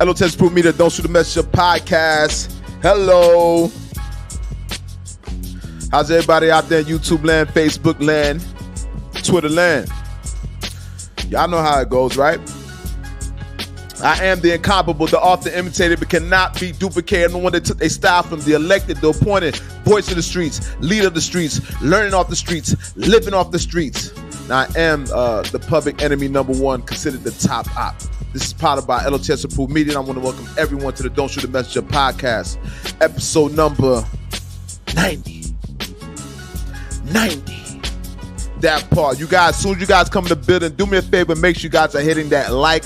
L.O.T.S Proof Media, Don't Shoot the Messenger podcast. Hello. How's everybody out there in YouTube land, Facebook land, Twitter land? Y'all know how it goes, right? I am the incomparable, the often imitated, but cannot be duplicated. No one that took a style from the elected, the appointed, voice of the streets, leader of the streets, learning off the streets, living off the streets. Now, I am the public enemy number one, considered the top op. This is powered by L.O.T.S Approved Media, and I want to welcome everyone to the Don't Shoot the Messenger podcast, episode number 90. That part. You guys, as soon as you guys come in the building, do me a favor, make sure you guys are hitting that like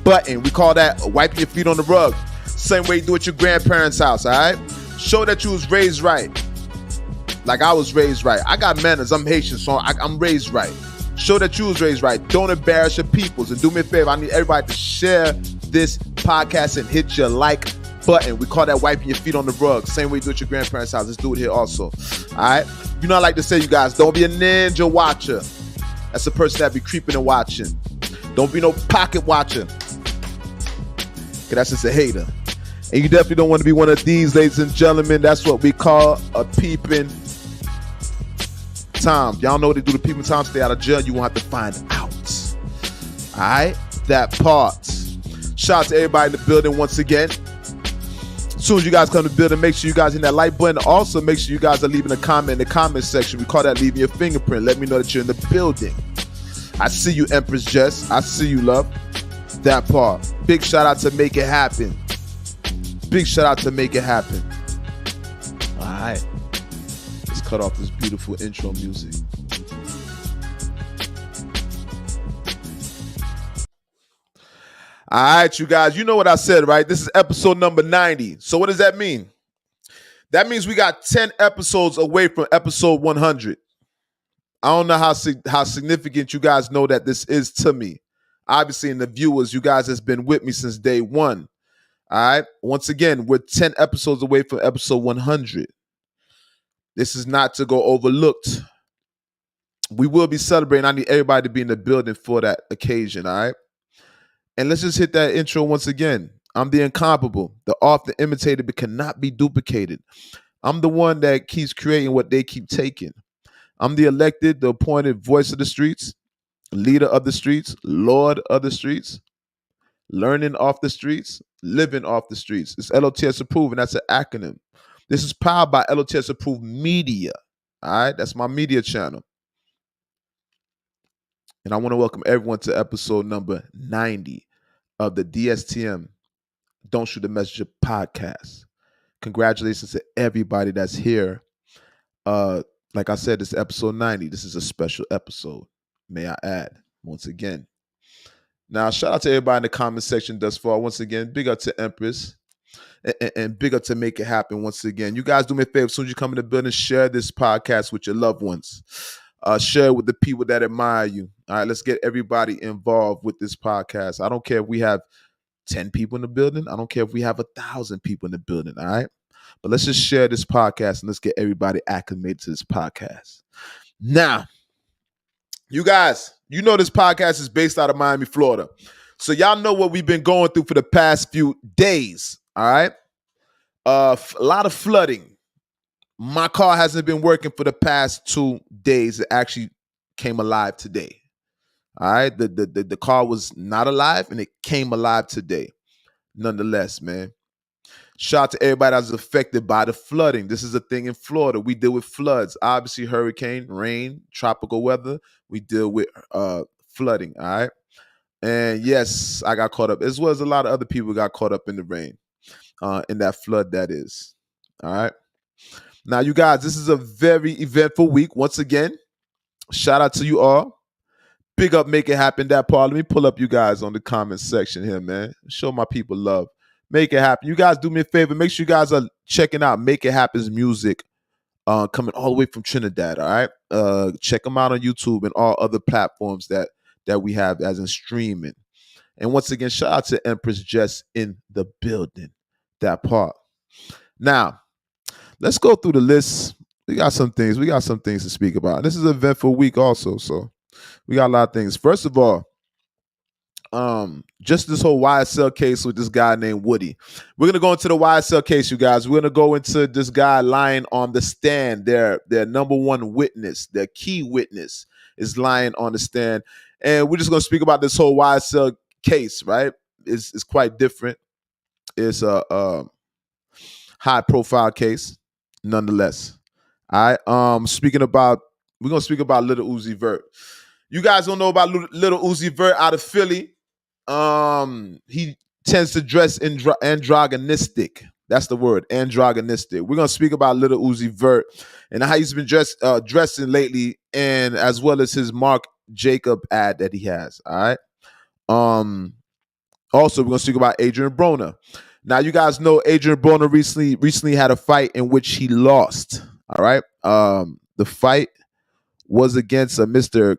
button. We call that wiping your feet on the rug. Same way you do at your grandparents' house, all right? Show that you was raised right. Like I was raised right. I got manners. I'm Haitian, so I'm raised right. Show that you was raised right. Don't embarrass your peoples. And do me a favor, I need everybody to share this podcast and hit your like button. We call that wiping your feet on the rug. Same way you do at your grandparents' house. Let's do it here also. All right? You know I like to say, you guys, don't be a ninja watcher. That's a person that be creeping and watching. Don't be no pocket watcher. Because that's just a hater. And you definitely don't want to be one of these, ladies and gentlemen. That's what we call a peeping Tom. Y'all know what they do to peeping Tom. Stay out of jail. You won't have to find out. All right? That part. Shout out to everybody in the building once again. As soon as you guys come to the building, make sure you guys hit that like button. Also, make sure you guys are leaving a comment in the comment section. We call that leaving your fingerprint. Let me know that you're in the building. I see you, Empress Jess. I see you, love. That part. Big shout out to Make It Happen. Big shout out to Make It Happen. All right. Let's cut off this beautiful intro music. All right, you guys. You know what I said, right? This is episode number 90. So what does that mean? That means we got 10 episodes away from episode 100. I don't know how significant you guys know that this is to me. Obviously, in the viewers, you guys has been with me since day one. All right. Once again, we're 10 episodes away from episode 100. This is not to go overlooked. We will be celebrating. I need everybody to be in the building for that occasion. All right. And let's just hit that intro once again. I'm the incomparable, the often imitated, but cannot be duplicated. I'm the one that keeps creating what they keep taking. I'm the elected, the appointed voice of the streets, leader of the streets, lord of the streets, learning off the streets, living off the streets. It's L.O.T.S approved, and that's an acronym. This is powered by L.O.T.S approved media. All right, that's my media channel. And I want to welcome everyone to episode number 90 of the DSTM, Don't Shoot the Messenger podcast. Congratulations to everybody that's here. Like I said, this is episode 90. This is a special episode, may I add, once again. Now, shout out to everybody in the comment section thus far. Once again, big up to Empress and big up to Make It Happen once again. You guys do me a favor. As soon as you come in the building, share this podcast with your loved ones. Share it with the people that admire you. All right, let's get everybody involved with this podcast. I don't care if we have 10 people in the building. I don't care if we have 1,000 people in the building. All right, but let's just share this podcast and let's get everybody acclimated to this podcast. Now, you guys, you know this podcast is based out of Miami, Florida. So y'all know what we've been going through for the past few days. All right, a lot of flooding. My car hasn't been working for the past 2 days. It actually came alive today. All right. The car was not alive and it came alive today. Nonetheless, man. Shout out to everybody that was affected by the flooding. This is a thing in Florida. We deal with floods. Obviously, hurricane, rain, tropical weather. We deal with flooding. All right. And yes, I got caught up, as well as a lot of other people got caught up in the rain, in that flood, that is. All right. Now, you guys, this is a very eventful week. Once again, shout out to you all. Big up, Make It Happen, that part. Let me pull up you guys on the comment section here, man. Show my people love. Make it happen. You guys do me a favor. Make sure you guys are checking out Make It Happen's music coming all the way from Trinidad, all right? Check them out on YouTube and all other platforms that we have as in streaming. And once again, shout out to Empress Jess in the building, that part. Now, let's go through the list. We got some things to speak about. This is an eventful week also, so we got a lot of things. First of all, just this whole YSL case with this guy named Woody. We're gonna go into the YSL case, you guys. We're gonna go into this guy lying on the stand. Their number one witness, their key witness, is lying on the stand, and we're just gonna speak about this whole YSL case. Right? It's quite different. It's a high profile case, nonetheless. All right. We're gonna speak about Little Uzi Vert. You guys don't know about Little Uzi Vert out of Philly. He tends to dress androgynistic. That's the word, androgynistic. We're gonna speak about Little Uzi Vert and how he's been dressing lately, and as well as his Marc Jacob ad that he has. All right. Also, we're gonna speak about Adrian Broner. Now, you guys know Adrian Broner recently had a fight in which he lost. All right. The fight was against Mr.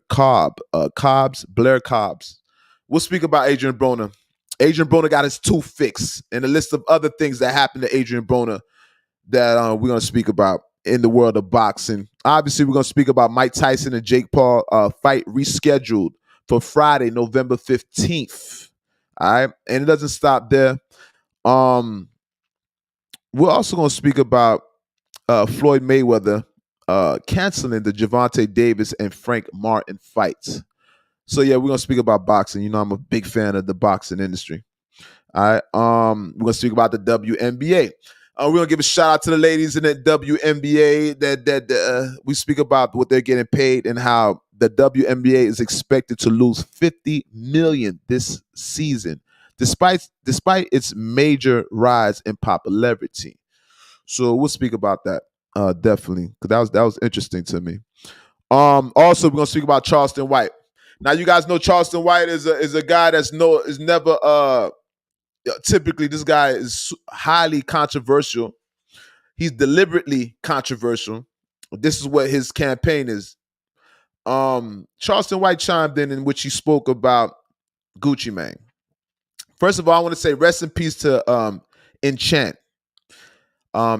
Blair Cobbs. We'll speak about Adrian Broner. Adrian Broner got his tooth fixed, and a list of other things that happened to Adrian Broner that we're going to speak about in the world of boxing. Obviously, we're going to speak about Mike Tyson and Jake Paul fight rescheduled for Friday, November 15th. All right, and it doesn't stop there. We're also going to speak about Floyd Mayweather canceling the Gervonta Davis and Frank Martin fights. So yeah, we're gonna speak about boxing. You know, I'm a big fan of the boxing industry. All right. We're gonna speak about the WNBA. We're gonna give a shout out to the ladies in the WNBA that we speak about what they're getting paid and how the WNBA is expected to lose $50 million this season, despite its major rise in popularity. So we'll speak about that definitely, because that was interesting to me. Also, we're gonna speak about Charleston White. Now, you guys know Charleston White is a guy is never typically, this guy is highly controversial. He's deliberately controversial. This is what his campaign is. Charleston White chimed in which he spoke about Gucci Mane. First of all, I want to say rest in peace to Enchant.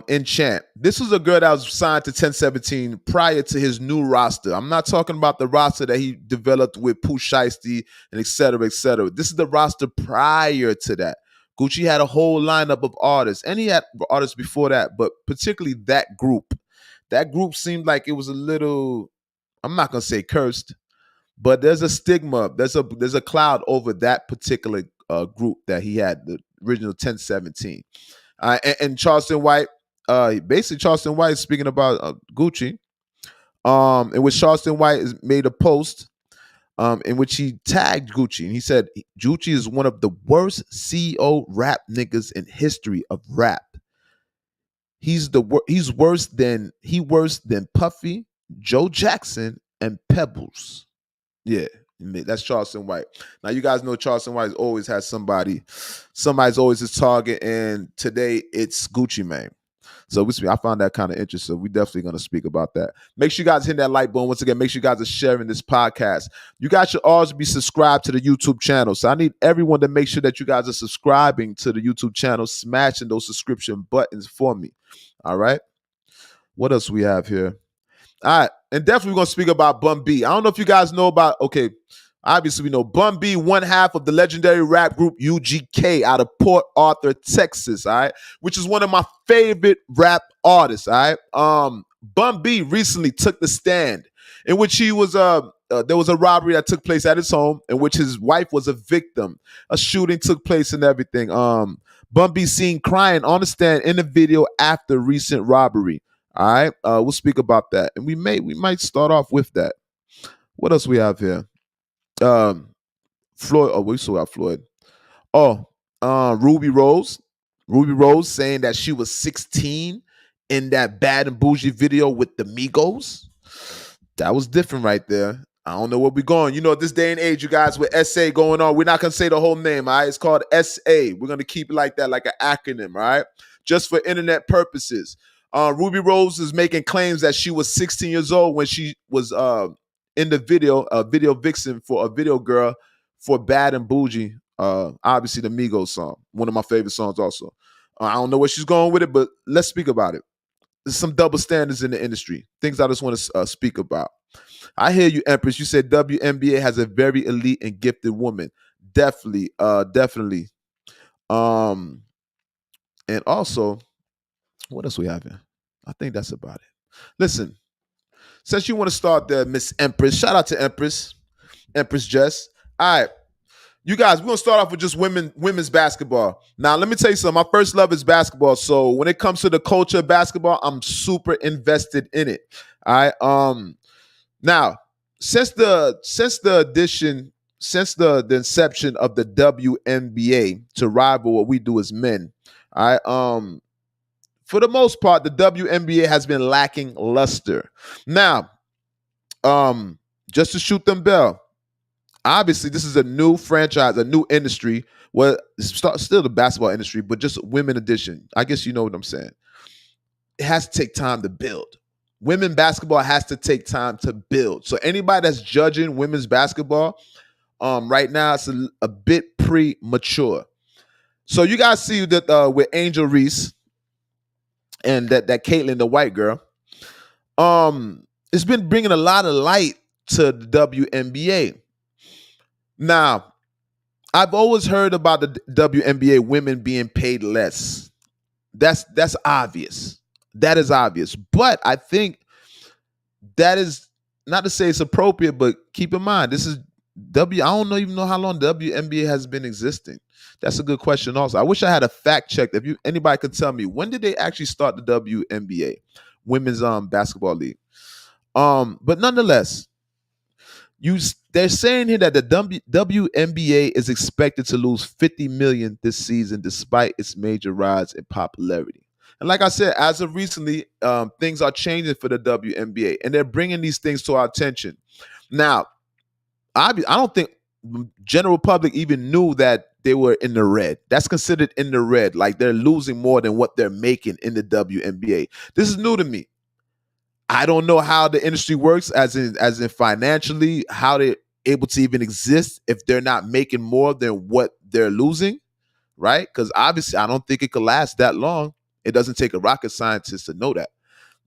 Enchant. This was a girl that was signed to 1017 prior to his new roster. I'm not talking about the roster that he developed with Pooh Shiesty and et cetera, et cetera. This is the roster prior to that. Gucci had a whole lineup of artists, and he had artists before that, but particularly that group. That group seemed like it was a little, I'm not gonna say cursed, but there's a stigma, there's a cloud over that particular group that he had, the original 1017. And Charleston White, basically Charleston White is speaking about Gucci, in which Charleston White has made a post in which he tagged Gucci, and he said Gucci is one of the worst CEO rap niggas in history of rap. He's worse than Puffy, Joe Jackson, and Pebbles. Yeah, that's Charleston White. Now, you guys know Charleston White always has somebody's always his target, and today it's Gucci Mane. So I found that kind of interesting. We're definitely going to speak about that. Make sure you guys hit that like button. Once again, make sure you guys are sharing this podcast. You guys should always be subscribed to the YouTube channel. So I need everyone to make sure that you guys are subscribing to the YouTube channel, smashing those subscription buttons for me. All right. What else we have here? All right. And definitely we're going to speak about Bun B. I don't know if you guys know about, okay, obviously we know Bun B, one half of the legendary rap group UGK out of Port Arthur, Texas, all right, which is one of my favorite rap artists, all right. Bun B recently took the stand in which he was, there was a robbery that took place at his home in which his wife was a victim. A shooting took place and everything. Bun B seen crying on the stand in the video after recent robbery. All right, we'll speak about that, and we might start off with that. What else we have here? Floyd. Oh, we still got Floyd. Oh, Ruby Rose. Ruby Rose saying that she was 16 in that Bad and Bougie video with the Migos. That was different right there. I don't know where we're going. You know, at this day and age, you guys, with SA going on, we're not going to say the whole name, all right? It's called SA. We're going to keep it like that, like an acronym, all right? Just for internet purposes. Ruby Rose is making claims that she was 16 years old when she was in the video, video vixen for a video girl for Bad and Bougie. Obviously, the Migos song, one of my favorite songs also. I don't know where she's going with it, but let's speak about it. There's some double standards in the industry, things I just want to speak about. I hear you, Empress. You said WNBA has a very elite and gifted woman. definitely. Um, and also, what else we have here? I think that's about it. Listen, since you want to start there, Miss Empress, shout out to Empress Jess. All right, you guys, we're gonna start off with just women's basketball. Now, let me tell you something. My first love is basketball. So when it comes to the culture of basketball, I'm super invested in it. All right. Now, since the inception of the WNBA to rival what we do as men, all right. For the most part, the WNBA has been lacking luster. Now, just to shoot them bell, obviously this is a new franchise, a new industry. Well, it's still the basketball industry, but just women edition. I guess you know what I'm saying. It has to take time to build. Women basketball has to take time to build. So anybody that's judging women's basketball, right now it's a bit premature. So you guys see that with Angel Reese and that Caitlyn, the white girl, it's been bringing a lot of light to the WNBA. Now, I've always heard about the WNBA women being paid less. That's obvious. That is obvious. But I think that is not to say it's appropriate, but keep in mind this is I don't even know how long WNBA has been existing. That's a good question. Also, I wish I had a fact check. If anybody could tell me when did they actually start the WNBA, Women's Basketball League. But nonetheless, they're saying here that the WNBA is expected to lose 50 million this season despite its major rise in popularity. And like I said, as of recently, things are changing for the WNBA, and they're bringing these things to our attention. Now, I don't think general public even knew that they were in the red. That's considered in the red, like they're losing more than what they're making in the WNBA. This is new to me. I don't know how the industry works, as in financially, how they're able to even exist if they're not making more than what they're losing, right? Because obviously, I don't think it could last that long. It doesn't take a rocket scientist to know that,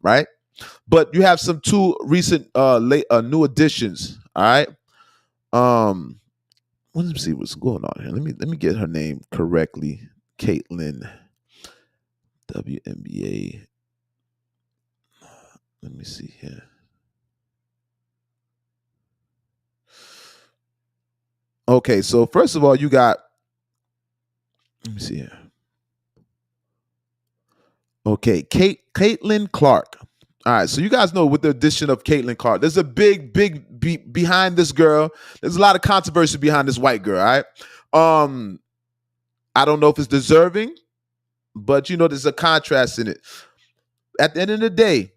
right? But you have some two recent new additions. All right. Let me see what's going on here. Let me get her name correctly. Caitlyn, WNBA. Let me see here. Okay, so first of all, you got. Let me see here. Okay, Caitlin Clark. All right, so you guys know with the addition of Caitlin Clark, there's a big behind this girl. There's a lot of controversy behind this white girl. All right, I don't know if it's deserving, but there's a contrast in it. At the end of the day,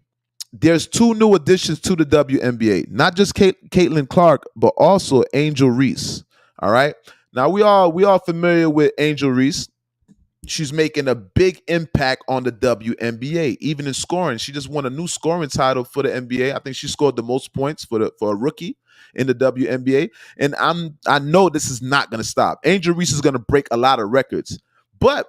there's two new additions to the WNBA. Not just Caitlin Clark, but also Angel Reese. All right. Now we all familiar with Angel Reese. She's making a big impact on the WNBA, even in scoring. She just won a new scoring title for the NBA. I think she scored the most points for a rookie in the WNBA. And I know this is not going to stop. Angel Reese is going to break a lot of records, but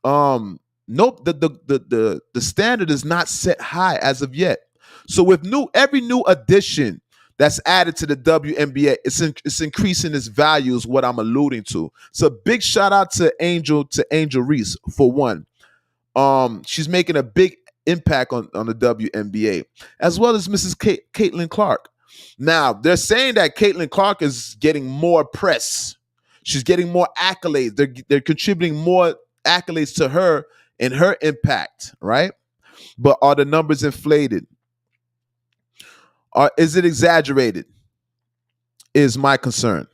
nope, the standard is not set high as of yet. So with every new addition that's added to the WNBA, it's increasing its value is what I'm alluding to. So big shout out to Angel Reese for one. She's making a big impact on the WNBA, as well as Mrs. Caitlin Clark. Now, they're saying that Caitlin Clark is getting more press. She's getting more accolades. They're contributing more accolades to her and her impact, right? But are the numbers inflated? Or is it exaggerated? Is my concern.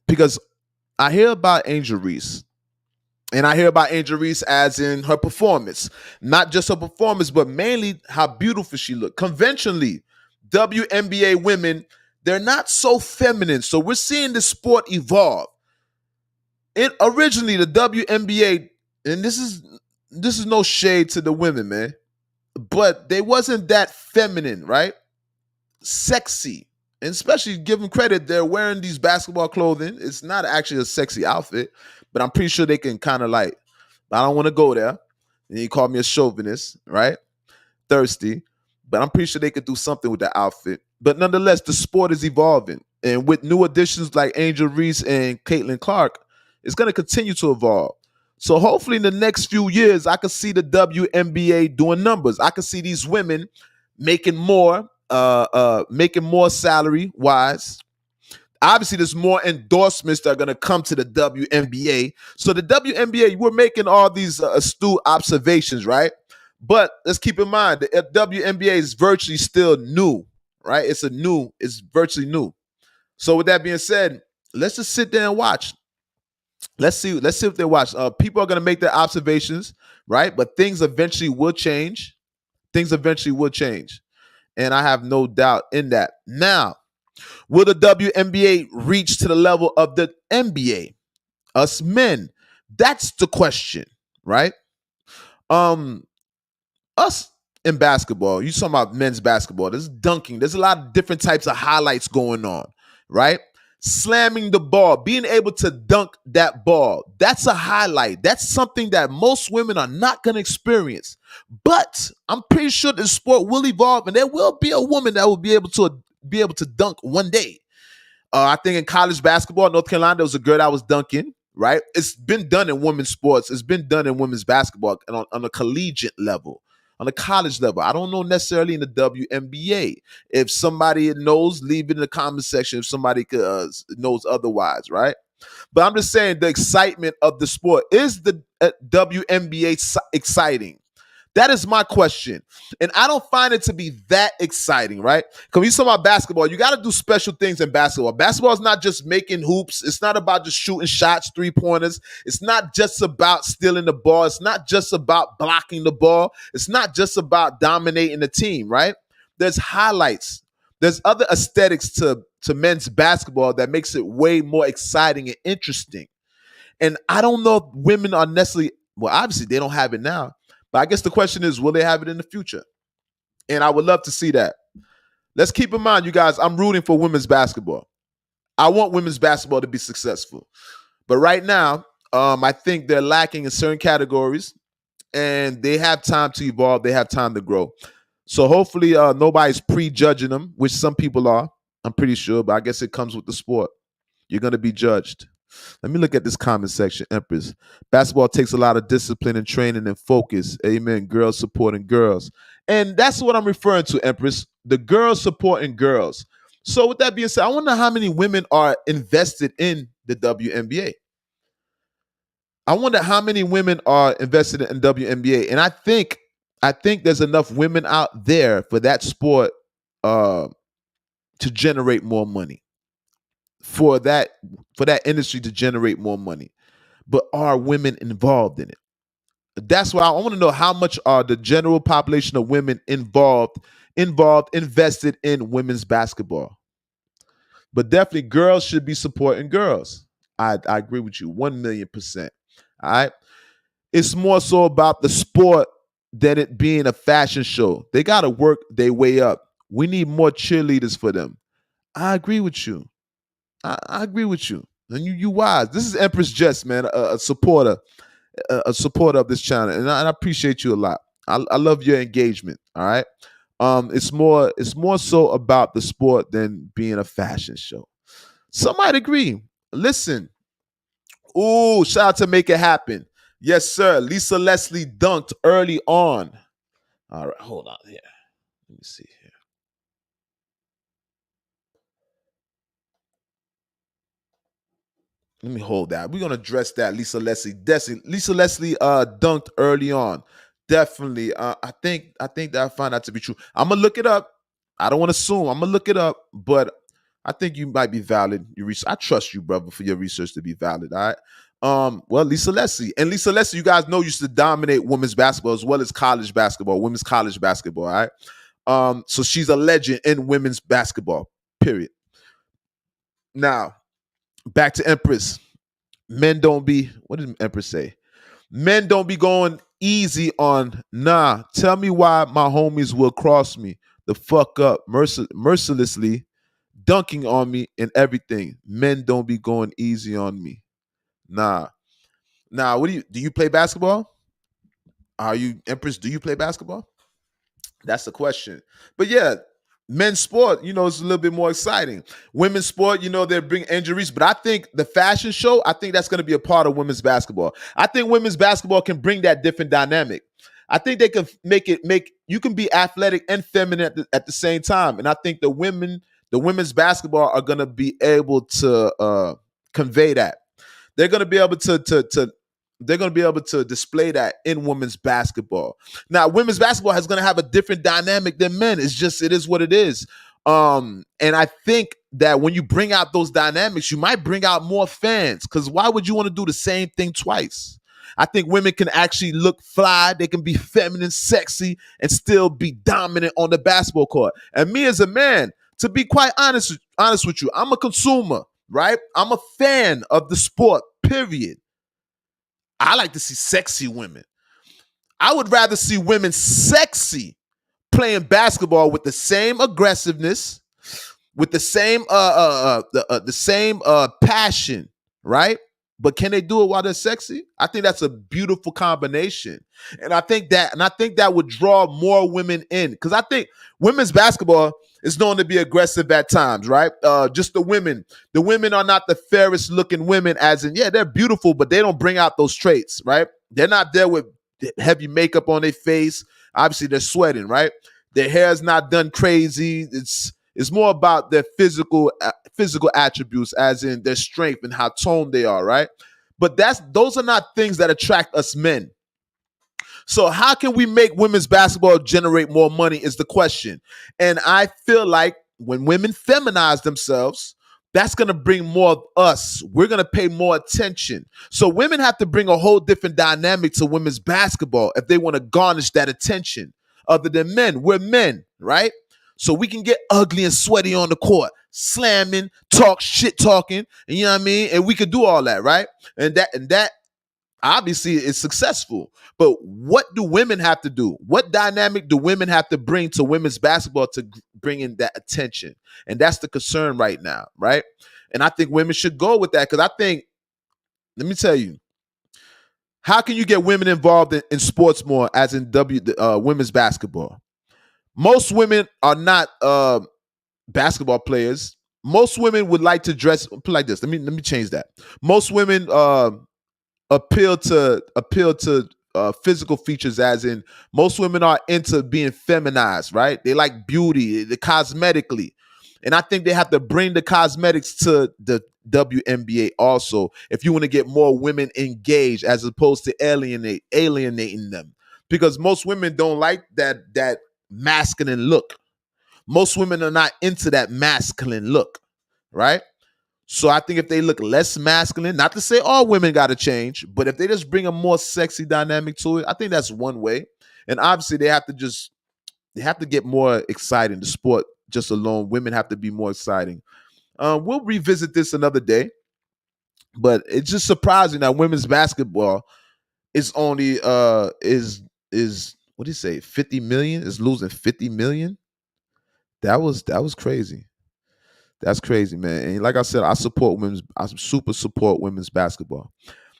Because I hear about Angel Reese, and I hear about Angel Reese as in her performance. Not just her performance, but mainly how beautiful she looked. Conventionally, WNBA women, they're not so feminine. So we're seeing the sport evolve. Originally, the WNBA, and this is no shade to the women, man, but they wasn't that feminine, right? Sexy. And especially give them credit, they're wearing these basketball clothing. It's not actually a sexy outfit, but I'm pretty sure they can kind of like, I don't want to go there. And you call me a chauvinist, right? Thirsty. But I'm pretty sure they could do something with that outfit. But nonetheless, the sport is evolving. And with new additions like Angel Reese and Caitlin Clark, it's going to continue to evolve. So hopefully in the next few years, I could see the WNBA doing numbers. I could see these women making more salary wise. Obviously, there's more endorsements that are going to come to the WNBA. So the WNBA, we're making all these astute observations, right? But let's keep in mind the WNBA is virtually still new, right? It's virtually new. So with that being said, let's just sit there and watch. Let's see if they watch. People are going to make their observations, right? But things eventually will change. Things eventually will change, and I have no doubt in that. Now, will the WNBA reach to the level of the NBA? Us men. That's the question, right? Um, us in basketball, you talking about men's basketball. There's dunking. There's a lot of different types of highlights going on, right? Slamming the ball, being able to dunk that ball. That's a highlight. That's something that most women are not going to experience. But I'm pretty sure the sport will evolve and there will be a woman that will be able to dunk one day. I think in college basketball, North Carolina, there was a girl that was dunking, right? It's been done in women's sports. It's been done in women's basketball and on a collegiate level, on a college level. I don't know necessarily in the WNBA. If somebody knows, leave it in the comment section if somebody knows otherwise, right? But I'm just saying the excitement of the sport. Is the WNBA exciting? That is my question. And I don't find it to be that exciting, right? Because when you talk about basketball, you got to do special things in basketball. Basketball is not just making hoops. It's not about just shooting shots, 3-pointers. It's not just about stealing the ball. It's not just about blocking the ball. It's not just about dominating the team, right? There's highlights. There's other aesthetics to men's basketball that makes it way more exciting and interesting. And I don't know if women are necessarily, well, obviously they don't have it now. But I guess the question is, will they have it in the future? And I would love to see that. Let's keep in mind, you guys, I'm rooting for women's basketball. I want women's basketball to be successful. But right now, I think they're lacking in certain categories and they have time to evolve. They have time to grow. So hopefully nobody's prejudging them, which some people are, I'm pretty sure. But I guess it comes with the sport. You're going to be judged. Let me look at this comment section, Empress. Basketball takes a lot of discipline and training and focus. Amen. Girls supporting girls. And that's what I'm referring to, Empress. The girls supporting girls. So with that being said, I wonder how many women are invested in the WNBA. I wonder how many women are invested in WNBA. And I think there's enough women out there for that sport uh, to generate more money. For that industry to generate more money. But are women involved in it? That's why I want to know how much are the general population of women invested in women's basketball. But definitely girls should be supporting girls. I agree with you 1,000,000%. All right. It's more so about the sport than it being a fashion show. They got to work their way up. We need more cheerleaders for them. I agree with you. I agree with you. And you wise. This is Empress Jess, man, a supporter, a supporter of this channel, and I appreciate you a lot. I love your engagement. All right. It's more so about the sport than being a fashion show. Some might agree. Listen. Ooh, shout out to Make It Happen. Yes, sir. Lisa Leslie dunked early on. All right, hold on here. Let me see here. Let me hold that. We're gonna address that. Lisa Leslie dunked early on. Definitely. I think that I find that to be true. I'm gonna look it up. I don't want to assume. I'm gonna look it up, but I think you might be valid. I trust you, brother, for your research to be valid. All right. Well, Lisa Leslie, you guys know used to dominate women's basketball as well as college basketball, women's college basketball. All right. So she's a legend in women's basketball. Period. Now, back to Empress. Men don't be, what did Empress say? Men don't be going easy on, nah, tell me why my homies will cross me the fuck up mercilessly, dunking on me and everything. Men don't be going easy on me. Nah. Nah, what do you play basketball? Are you Empress? Do you play basketball? That's the question. But yeah, Men's sport, it's a little bit more exciting. Women's sport, they bring injuries, but I think the fashion show, I think that's going to be a part of women's basketball. I think women's basketball can bring that different dynamic. I think they can make you can be athletic and feminine at the same time. And I think the women's basketball are going to be able to convey that. They're going to be able to they're going to be able to display that in women's basketball. Now, women's basketball is going to have a different dynamic than men. It is what it is. And I think that when you bring out those dynamics, you might bring out more fans, because why would you want to do the same thing twice? I think women can actually look fly. They can be feminine, sexy, and still be dominant on the basketball court. And me as a man, to be quite honest with you, I'm a consumer, right? I'm a fan of the sport, period. I like to see sexy women. I would rather see women sexy playing basketball with the same aggressiveness, with the same passion, right? But can they do it while they're sexy? I think that's a beautiful combination. And I think that would draw more women in, because I think women's basketball is known to be aggressive at times, right? Just the women are not the fairest looking women, as in, yeah, they're beautiful, but they don't bring out those traits, right? They're not there with heavy makeup on their face. Obviously, they're sweating, right? Their hair's not done crazy. It's more about their physical attributes, as in their strength and how toned they are, right? But those are not things that attract us men. So how can we make women's basketball generate more money is the question. And I feel like when women feminize themselves, that's going to bring more of us. We're going to pay more attention. So women have to bring a whole different dynamic to women's basketball if they want to garnish that attention. Other than men, we're men, right? So we can get ugly and sweaty on the court, slamming, shit talking, and you know what I mean? And we could do all that, right? And that obviously is successful. But what do women have to do? What dynamic do women have to bring to women's basketball to bring in that attention? And that's the concern right now, right? And I think women should go with that, because I think, let me tell you, how can you get women involved in sports more, as in women's basketball? Most women are not basketball players. Most women would like to dress like this. Let me change that. Most women appeal to physical features, as in most women are into being feminized, right? They like beauty, the cosmetically. And I think they have to bring the cosmetics to the WNBA also, if you want to get more women engaged, as opposed to alienating them. Because most women don't like that masculine look. Most women are not into that masculine look, right? So I think if they look less masculine, not to say all women got to change, but if they just bring a more sexy dynamic to it, I think that's one way. And obviously they have to get more exciting. The sport just alone, women have to be more exciting. We'll revisit this another day, but it's just surprising that women's basketball is only is what do you say, 50 million, is losing 50 million. That was crazy. That's crazy, man. And like I said, I super support women's basketball.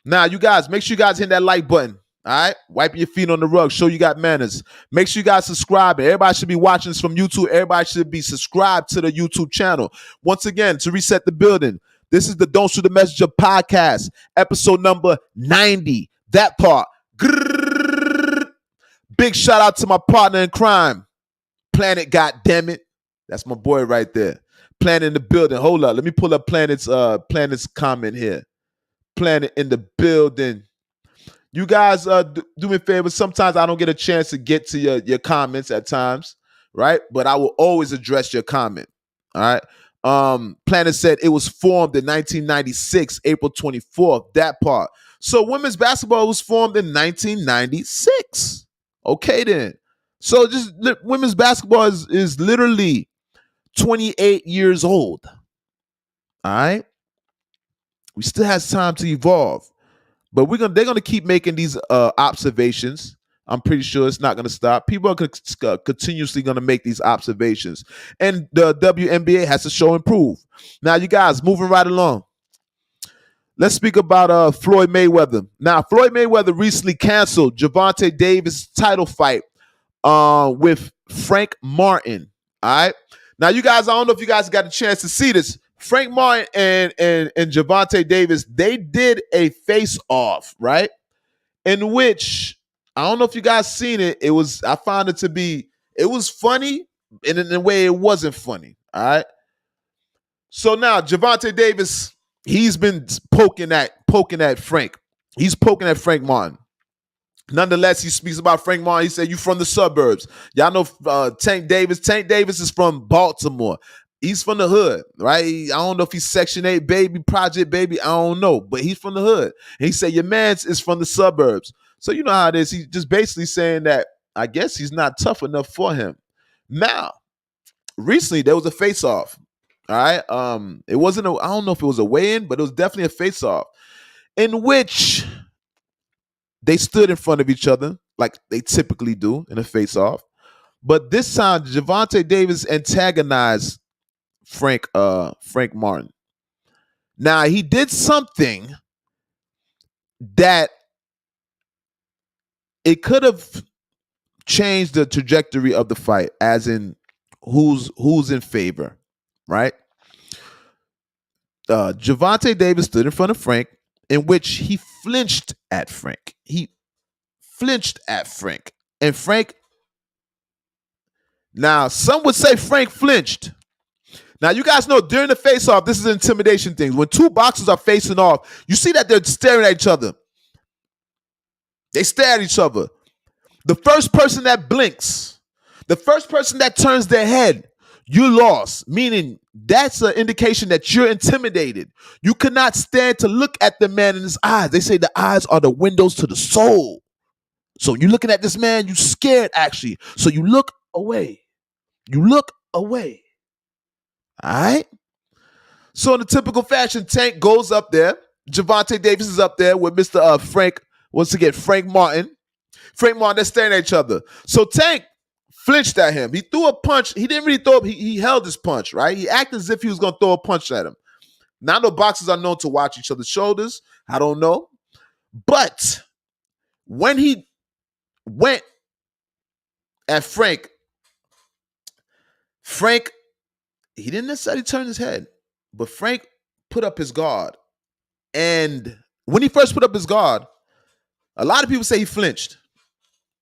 Now, you guys, make sure you guys hit that like button. All right, wipe your feet on the rug. Show you got manners. Make sure you guys subscribe. Everybody should be watching this from YouTube. Everybody should be subscribed to the YouTube channel. Once again, to reset the building, this is the Don't Shoot the Messenger podcast, episode number 90. That part. Grrr. Big shout out to my partner in crime, Planet. Goddammit, that's my boy right there. Planet in the building. Hold up, let me pull up Planet's comment here. Planet in the building. You guys do me a favor. Sometimes I don't get a chance to get to your comments at times, right? But I will always address your comment. All right. Planet said it was formed in 1996, April 24th. That part. So women's basketball was formed in 1996. Okay, then. So just women's basketball is literally 28 years old. All right. We still have time to evolve. But they're gonna keep making these observations. I'm pretty sure it's not gonna stop. People are continuously gonna make these observations, and the WNBA has to show improve. Now, you guys, moving right along. Let's speak about Floyd Mayweather. Now, Floyd Mayweather recently canceled Gervonta Davis' title fight with Frank Martin. All right. Now, you guys, I don't know if you guys got a chance to see this. Frank Martin and Gervonta Davis, they did a face-off, right? In which, I don't know if you guys seen it. I found it to be, it was funny, and in a way it wasn't funny. All right. So now Gervonta Davis, he's been poking at Frank. He's poking at Frank Martin. Nonetheless, he speaks about Frank Martin. He said, "You from the suburbs." Y'all know Tank Davis. Tank Davis is from Baltimore. He's from the hood, right? I don't know if he's Section 8 baby, Project baby. I don't know, but he's from the hood. And he said, "Your man's is from the suburbs." So you know how it is. He's just basically saying that I guess he's not tough enough for him. Now, recently there was a face-off. All right. It wasn't I don't know if it was a weigh-in, but it was definitely a face-off in which they stood in front of each other like they typically do in a face-off. But this time, Gervonta Davis antagonized Frank Martin. Now, he did something that it could have changed the trajectory of the fight, as in who's in favor, right? Gervonta Davis stood in front of Frank, in which he flinched at Frank. He flinched at Frank. And Frank, now some would say Frank flinched. Now, you guys know during the face-off, this is an intimidation thing. When two boxers are facing off, you see that they're staring at each other. They stare at each other. The first person that blinks, the first person that turns their head, you lost. Meaning that's an indication that you're intimidated. You cannot stand to look at the man in his eyes. They say the eyes are the windows to the soul. So you're looking at this man, you scared actually. So you look away. You look away. All right. So in the typical fashion, Tank goes up there. Gervonta Davis is up there with Mr. Frank, once again, Frank Martin. Frank Martin, they're staring at each other. So Tank flinched at him. He threw a punch. He didn't really throw up. He held his punch, right? He acted as if he was going to throw a punch at him. Now, the boxers are known to watch each other's shoulders. I don't know. But when he went at Frank, he didn't necessarily turn his head, but Frank put up his guard. And when he first put up his guard, a lot of people say he flinched.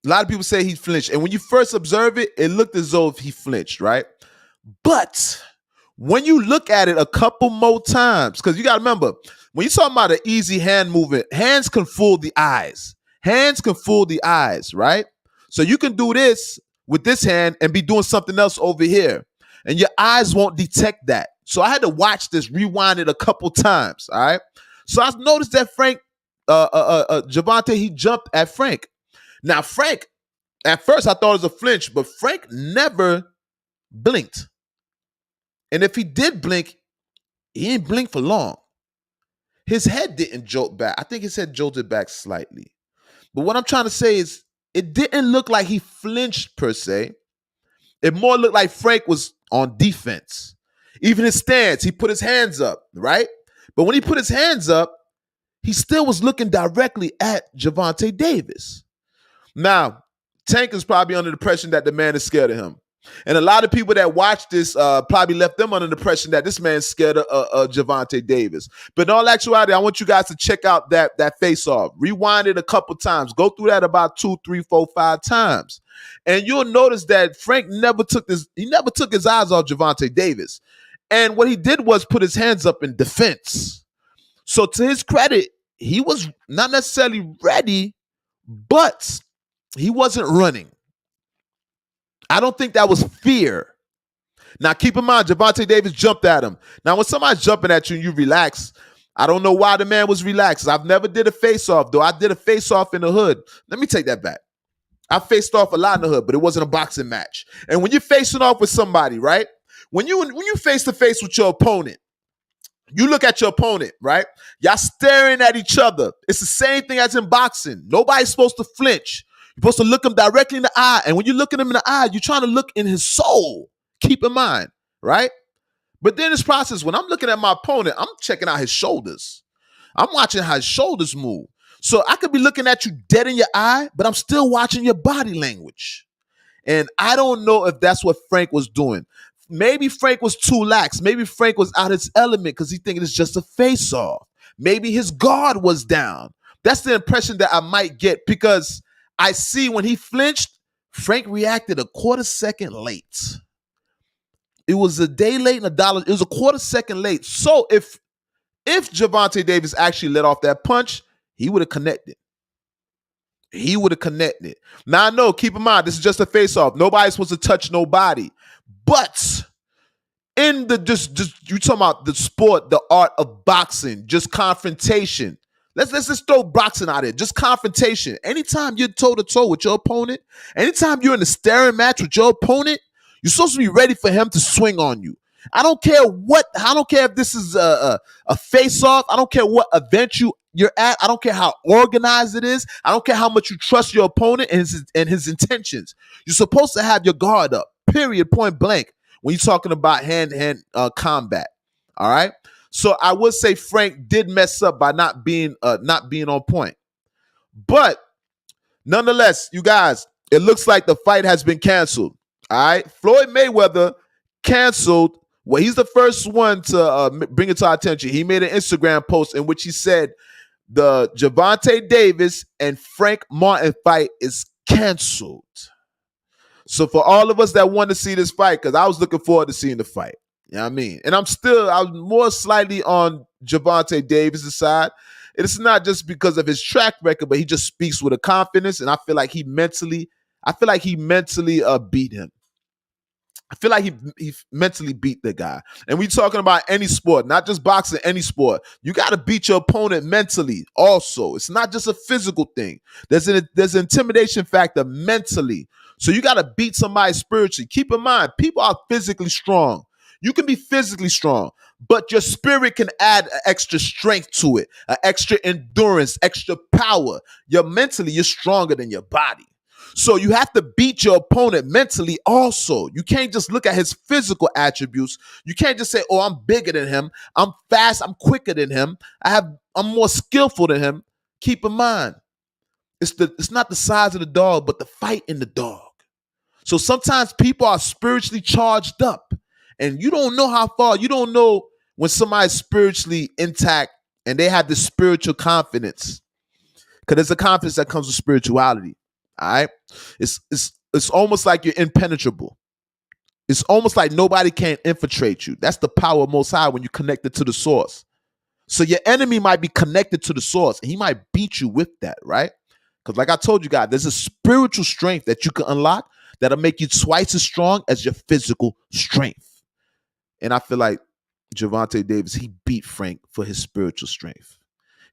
A lot of people say he flinched. And when you first observe it, it looked as though he flinched, right? But when you look at it a couple more times, because you got to remember, when you're talking about an easy hand movement, hands can fool the eyes. Hands can fool the eyes, right? So you can do this with this hand and be doing something else over here, and your eyes won't detect that. So I had to watch this, rewind it a couple times, all right? So I noticed that Gervonta, he jumped at Frank. Now, Frank, at first I thought it was a flinch, but Frank never blinked. And if he did blink, he didn't blink for long. His head didn't jolt back. I think his head jolted back slightly. But what I'm trying to say is it didn't look like he flinched per se. It more looked like Frank was on defense. Even his stance, he put his hands up, right? But when he put his hands up, he still was looking directly at Gervonta Davis. Now, Tank is probably under the impression that the man is scared of him. And a lot of people that watch this probably left them under the impression that this man's scared of Gervonta Davis. But in all actuality, I want you guys to check out that face-off. Rewind it a couple times. Go through that about 2, 3, 4, 5 times. And you'll notice that Frank never took his eyes off Gervonta Davis. And what he did was put his hands up in defense. So to his credit, he was not necessarily ready, but he wasn't running. I don't think that was fear. Now, keep in mind, Gervonta Davis jumped at him. Now, when somebody's jumping at you and you relax, I don't know why the man was relaxed. I've never did a face-off, though. I did a face-off in the hood. Let me take that back. I faced off a lot in the hood, but it wasn't a boxing match. And when you're facing off with somebody, right? When you face to face with your opponent, you look at your opponent, right? Y'all staring at each other. It's the same thing as in boxing. Nobody's supposed to flinch. You're supposed to look him directly in the eye. And when you look at him in the eye, you're trying to look in his soul. Keep in mind, right? But then this process, when I'm looking at my opponent, I'm checking out his shoulders. I'm watching how his shoulders move. So I could be looking at you dead in your eye, but I'm still watching your body language. And I don't know if that's what Frank was doing. Maybe Frank was too lax. Maybe Frank was out his element because he thinking it's just a face-off. Maybe his guard was down. That's the impression that I might get because I see when he flinched, Frank reacted a quarter second late. It was a day late and a dollar. It was a quarter second late. So if Gervonta Davis actually let off that punch, he would have connected. He would have connected. Now I know, keep in mind, this is just a face-off. Nobody's supposed to touch nobody. But in the just you talking about the sport, the art of boxing, just confrontation. Let's just throw boxing out there. Just confrontation. Anytime you're toe-to-toe with your opponent, anytime you're in a staring match with your opponent, you're supposed to be ready for him to swing on you. I don't care if this is a face-off. I don't care what event you're at. I don't care how organized it is. I don't care how much you trust your opponent and his intentions. You're supposed to have your guard up, period, point blank, when you're talking about hand-to-hand combat. All right? So I would say Frank did mess up by not being on point. But nonetheless, you guys, it looks like the fight has been canceled. All right? Floyd Mayweather canceled. Well, he's the first one to bring it to our attention. He made an Instagram post in which he said the Gervonta Davis and Frank Martin fight is canceled. So for all of us that want to see this fight, because I was looking forward to seeing the fight. You know what I mean? And I'm more slightly on Gervonta Davis' side. It's not just because of his track record, but he just speaks with a confidence, and I feel like he mentally beat him. I feel like he mentally beat the guy. And we talking about any sport, not just boxing, any sport. You got to beat your opponent mentally also. It's not just a physical thing. There's an intimidation factor mentally. So you got to beat somebody spiritually. Keep in mind, people are physically strong. You can be physically strong, but your spirit can add an extra strength to it, an extra endurance, extra power. You're stronger than your body. So you have to beat your opponent mentally also. You can't just look at his physical attributes. You can't just say, oh, I'm bigger than him. I'm fast. I'm quicker than him. I'm more skillful than him. Keep in mind, it's not the size of the dog, but the fight in the dog. So sometimes people are spiritually charged up, and you don't know how far. You don't know when somebody's spiritually intact and they have this spiritual confidence, because there's a confidence that comes with spirituality. All right, it's almost like you're impenetrable. It's almost like nobody can infiltrate you. That's the power of Most High when you're connected to the source. So your enemy might be connected to the source, and he might beat you with that, right? Because like I told you guys, there's a spiritual strength that you can unlock that'll make you twice as strong as your physical strength. And I feel like Gervonta Davis, he beat Frank for his spiritual strength.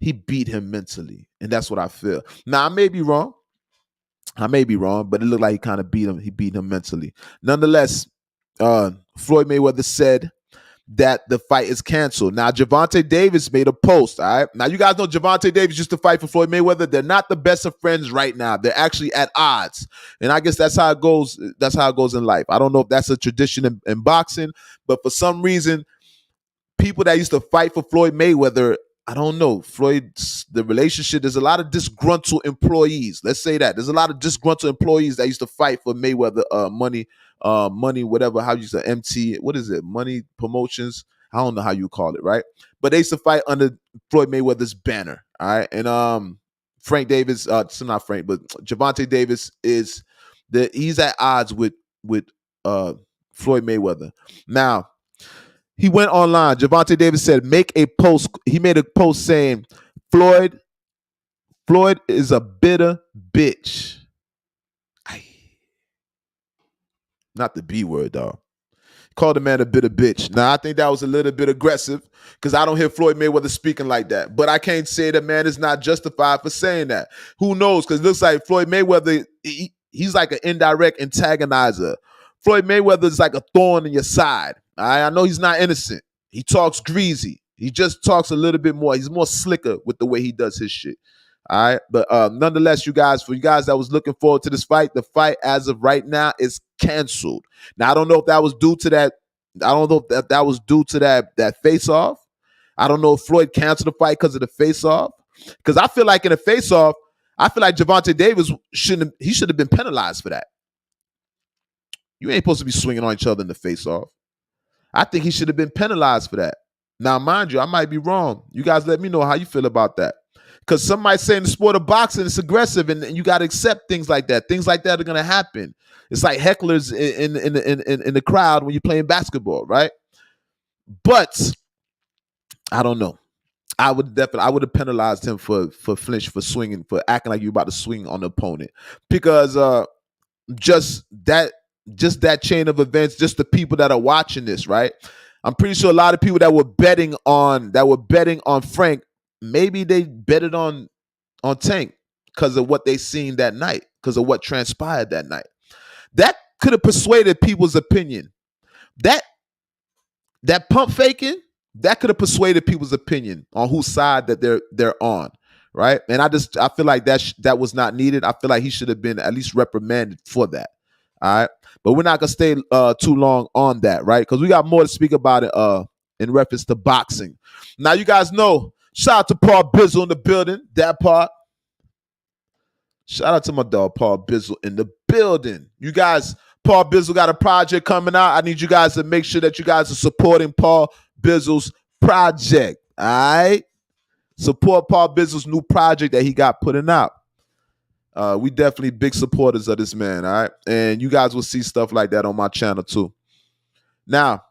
He beat him mentally, and that's what I feel. Now, I may be wrong, but it looked like he kind of beat him. He beat him mentally. Nonetheless, Floyd Mayweather said that the fight is canceled. Now, Gervonta Davis made a post, all right? Now, you guys know Gervonta Davis used to fight for Floyd Mayweather. They're not the best of friends right now. They're actually at odds. And I guess that's how it goes. That's how it goes in life. I don't know if that's a tradition in boxing, but for some reason, people that used to fight for Floyd Mayweather, I don't know. The relationship, there's a lot of disgruntled employees. Let's say that. There's a lot of disgruntled employees that used to fight for Mayweather money, whatever, how you say MT, what is it? Money promotions. I don't know how you call it, right? But they used to fight under Floyd Mayweather's banner. All right. And Frank Davis, so not Frank, but Gervonta Davis he's at odds with Floyd Mayweather. Now, he went online. Gervonta Davis said, make a post. He made a post saying, Floyd is a bitter bitch. Not the B word, dog. Called the man a bitter bitch. Now, I think that was a little bit aggressive because I don't hear Floyd Mayweather speaking like that. But I can't say the man is not justified for saying that. Who knows? Because it looks like Floyd Mayweather, he's like an indirect antagonizer. Floyd Mayweather is like a thorn in your side. I know he's not innocent. He talks greasy. He just talks a little bit more. He's more slicker with the way he does his shit. All right. But nonetheless, for you guys that was looking forward to this fight, the fight as of right now is canceled. Now, I don't know if that was due to that. I don't know if that was due to that face-off. I don't know if Floyd canceled the fight because of the face-off. Because I feel like in a face-off, I feel like Gervonta Davis should have been penalized for that. You ain't supposed to be swinging on each other in the face-off. I think he should have been penalized for that. Now, mind you, I might be wrong. You guys let me know how you feel about that. Because some might say in the sport of boxing, it's aggressive, and you got to accept things like that. Things like that are going to happen. It's like hecklers in the crowd when you're playing basketball, right? But I don't know. I would have penalized him for swinging, for acting like you about to swing on the opponent, because just that chain of events, just the people that are watching this, right? I'm pretty sure a lot of people that were betting on Frank, maybe they betted on Tank because of what they seen that night, because of what transpired that night. That could have persuaded people's opinion. That pump faking, that could have persuaded people's opinion on whose side that they're on, right? And I feel like that was not needed. I feel like he should have been at least reprimanded for that. All right, but we're not gonna stay too long on that, right? Because we got more to speak about it in reference to boxing. Now, you guys know, shout out to Paul Bizzle in the building. That part. Shout out to my dog Paul Bizzle in the building. You guys, Paul Bizzle got a project coming out. I need you guys to make sure that you guys are supporting Paul Bizzle's project. All right, support Paul Bizzle's new project that he got putting out. We definitely big supporters of this man, all right? And you guys will see stuff like that on my channel too. Now,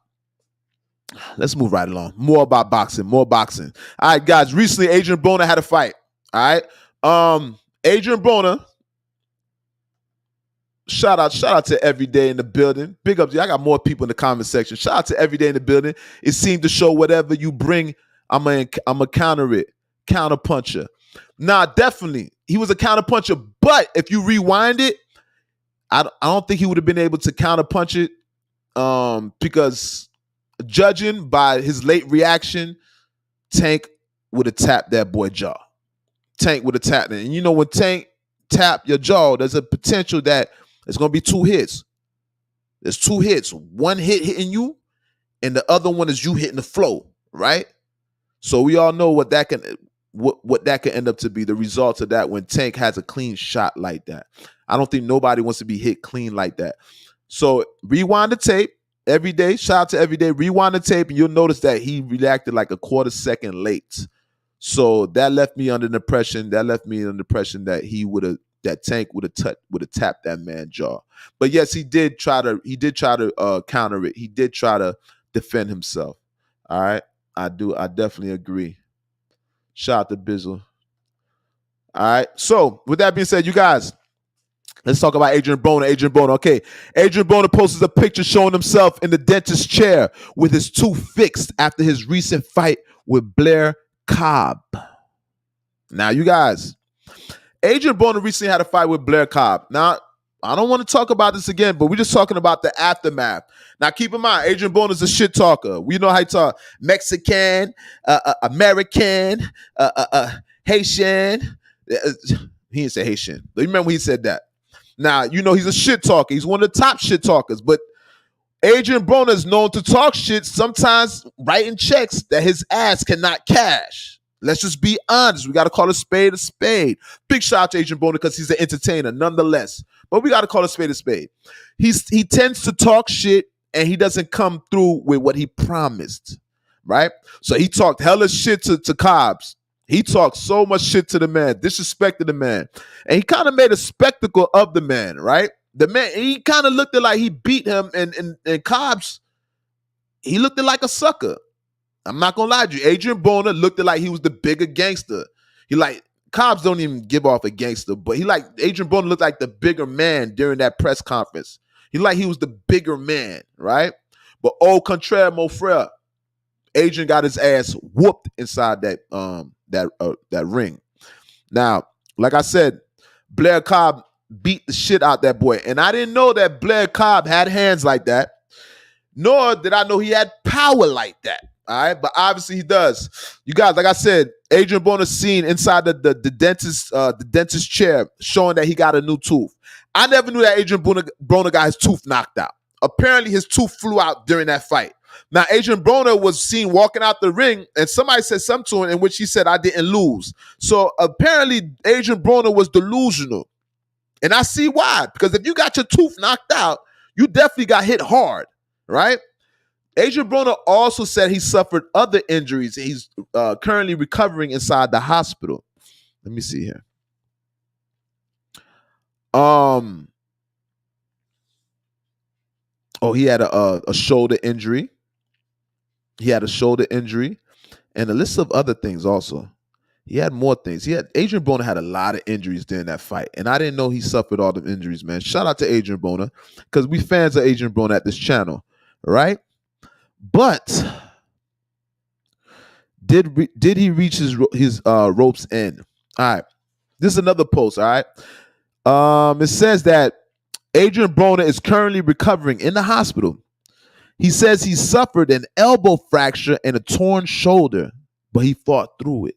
let's move right along. More about boxing, more boxing. All right, guys, recently Adrian Broner had a fight, all right? Adrian Broner, shout out to Everyday in the building. Big up, I got more people in the comment section. Shout out to Everyday in the building. It seemed to show whatever you bring, I'm a counter it, counter puncher. Nah, definitely. He was a counterpuncher, but if you rewind it, I don't think he would have been able to counterpunch it because judging by his late reaction, Tank would have tapped that boy jaw. Tank would have tapped it. And you know, when Tank tap your jaw, there's a potential that it's going to be two hits. There's two hits. One hit hitting you, and the other one is you hitting the flow, right? So we all know what that can end up to be, the result of that when Tank has a clean shot like that. I don't think nobody wants to be hit clean like that. So rewind the tape. Everyday, shout out to Everyday. Rewind the tape, and you'll notice that he reacted like a quarter second late. So that left me under the impression. That Tank would have tapped that man's jaw. But yes, he did try to counter it. He did try to defend himself. All right, I definitely agree. Shout out to Bizzle. All right. So with that being said, you guys, let's talk about Adrian Broner. Adrian Broner. Okay. Adrian Broner posted a picture showing himself in the dentist's chair with his tooth fixed after his recent fight with Blair Cobb. Now, you guys, Adrian Broner recently had a fight with Blair Cobb. Now, I don't want to talk about this again, but we're just talking about the aftermath. Now, keep in mind, Adrian Broner's a shit talker. We know how he talk. Mexican, American, Haitian. He didn't say Haitian. But remember when he said that. Now, you know he's a shit talker. He's one of the top shit talkers. But Adrian Broner is known to talk shit, sometimes writing checks that his ass cannot cash. Let's just be honest. We got to call a spade a spade. Big shout out to Adrian Broner because he's an entertainer, nonetheless. But we got to call a spade a spade. He tends to talk shit, and he doesn't come through with what he promised, right? So he talked hella shit to Cobbs. He talked so much shit to the man, disrespected the man. And he kind of made a spectacle of the man, right? The man, he kind of looked like he beat him, and Cobbs, he looked like a sucker. I'm not gonna lie to you. Adrian Broner looked like he was the bigger gangster. He like, Cobbs don't even give off a gangster, but Adrian Broner looked like the bigger man during that press conference. He was the bigger man, right? But au contraire, mon frère, Adrian got his ass whooped inside that ring. Now, like I said, Blair Cobb beat the shit out that boy. And I didn't know that Blair Cobb had hands like that, nor did I know he had power like that. All right, but obviously he does. You guys, like I said, Adrian Broner's seen inside the dentist chair, showing that he got a new tooth. I never knew that Adrian Broner got his tooth knocked out. Apparently, his tooth flew out during that fight. Now, Adrian Broner was seen walking out the ring, and somebody said something to him in which he said, "I didn't lose." So apparently, Adrian Broner was delusional, and I see why. Because if you got your tooth knocked out, You definitely got hit hard, right? Adrian Broner also said he suffered other injuries. He's currently recovering inside the hospital. Let me see here. He had a shoulder injury. He had a shoulder injury and a list of other things also. He had more things. Adrian Broner had a lot of injuries during that fight, and I didn't know he suffered all the injuries, man. Shout out to Adrian Broner, because we fans of Adrian Broner at this channel, right? But did he reach his rope's end? All right. This is another post, all right? It says that Adrian Broner is currently recovering in the hospital. He says he suffered an elbow fracture and a torn shoulder, but he fought through it.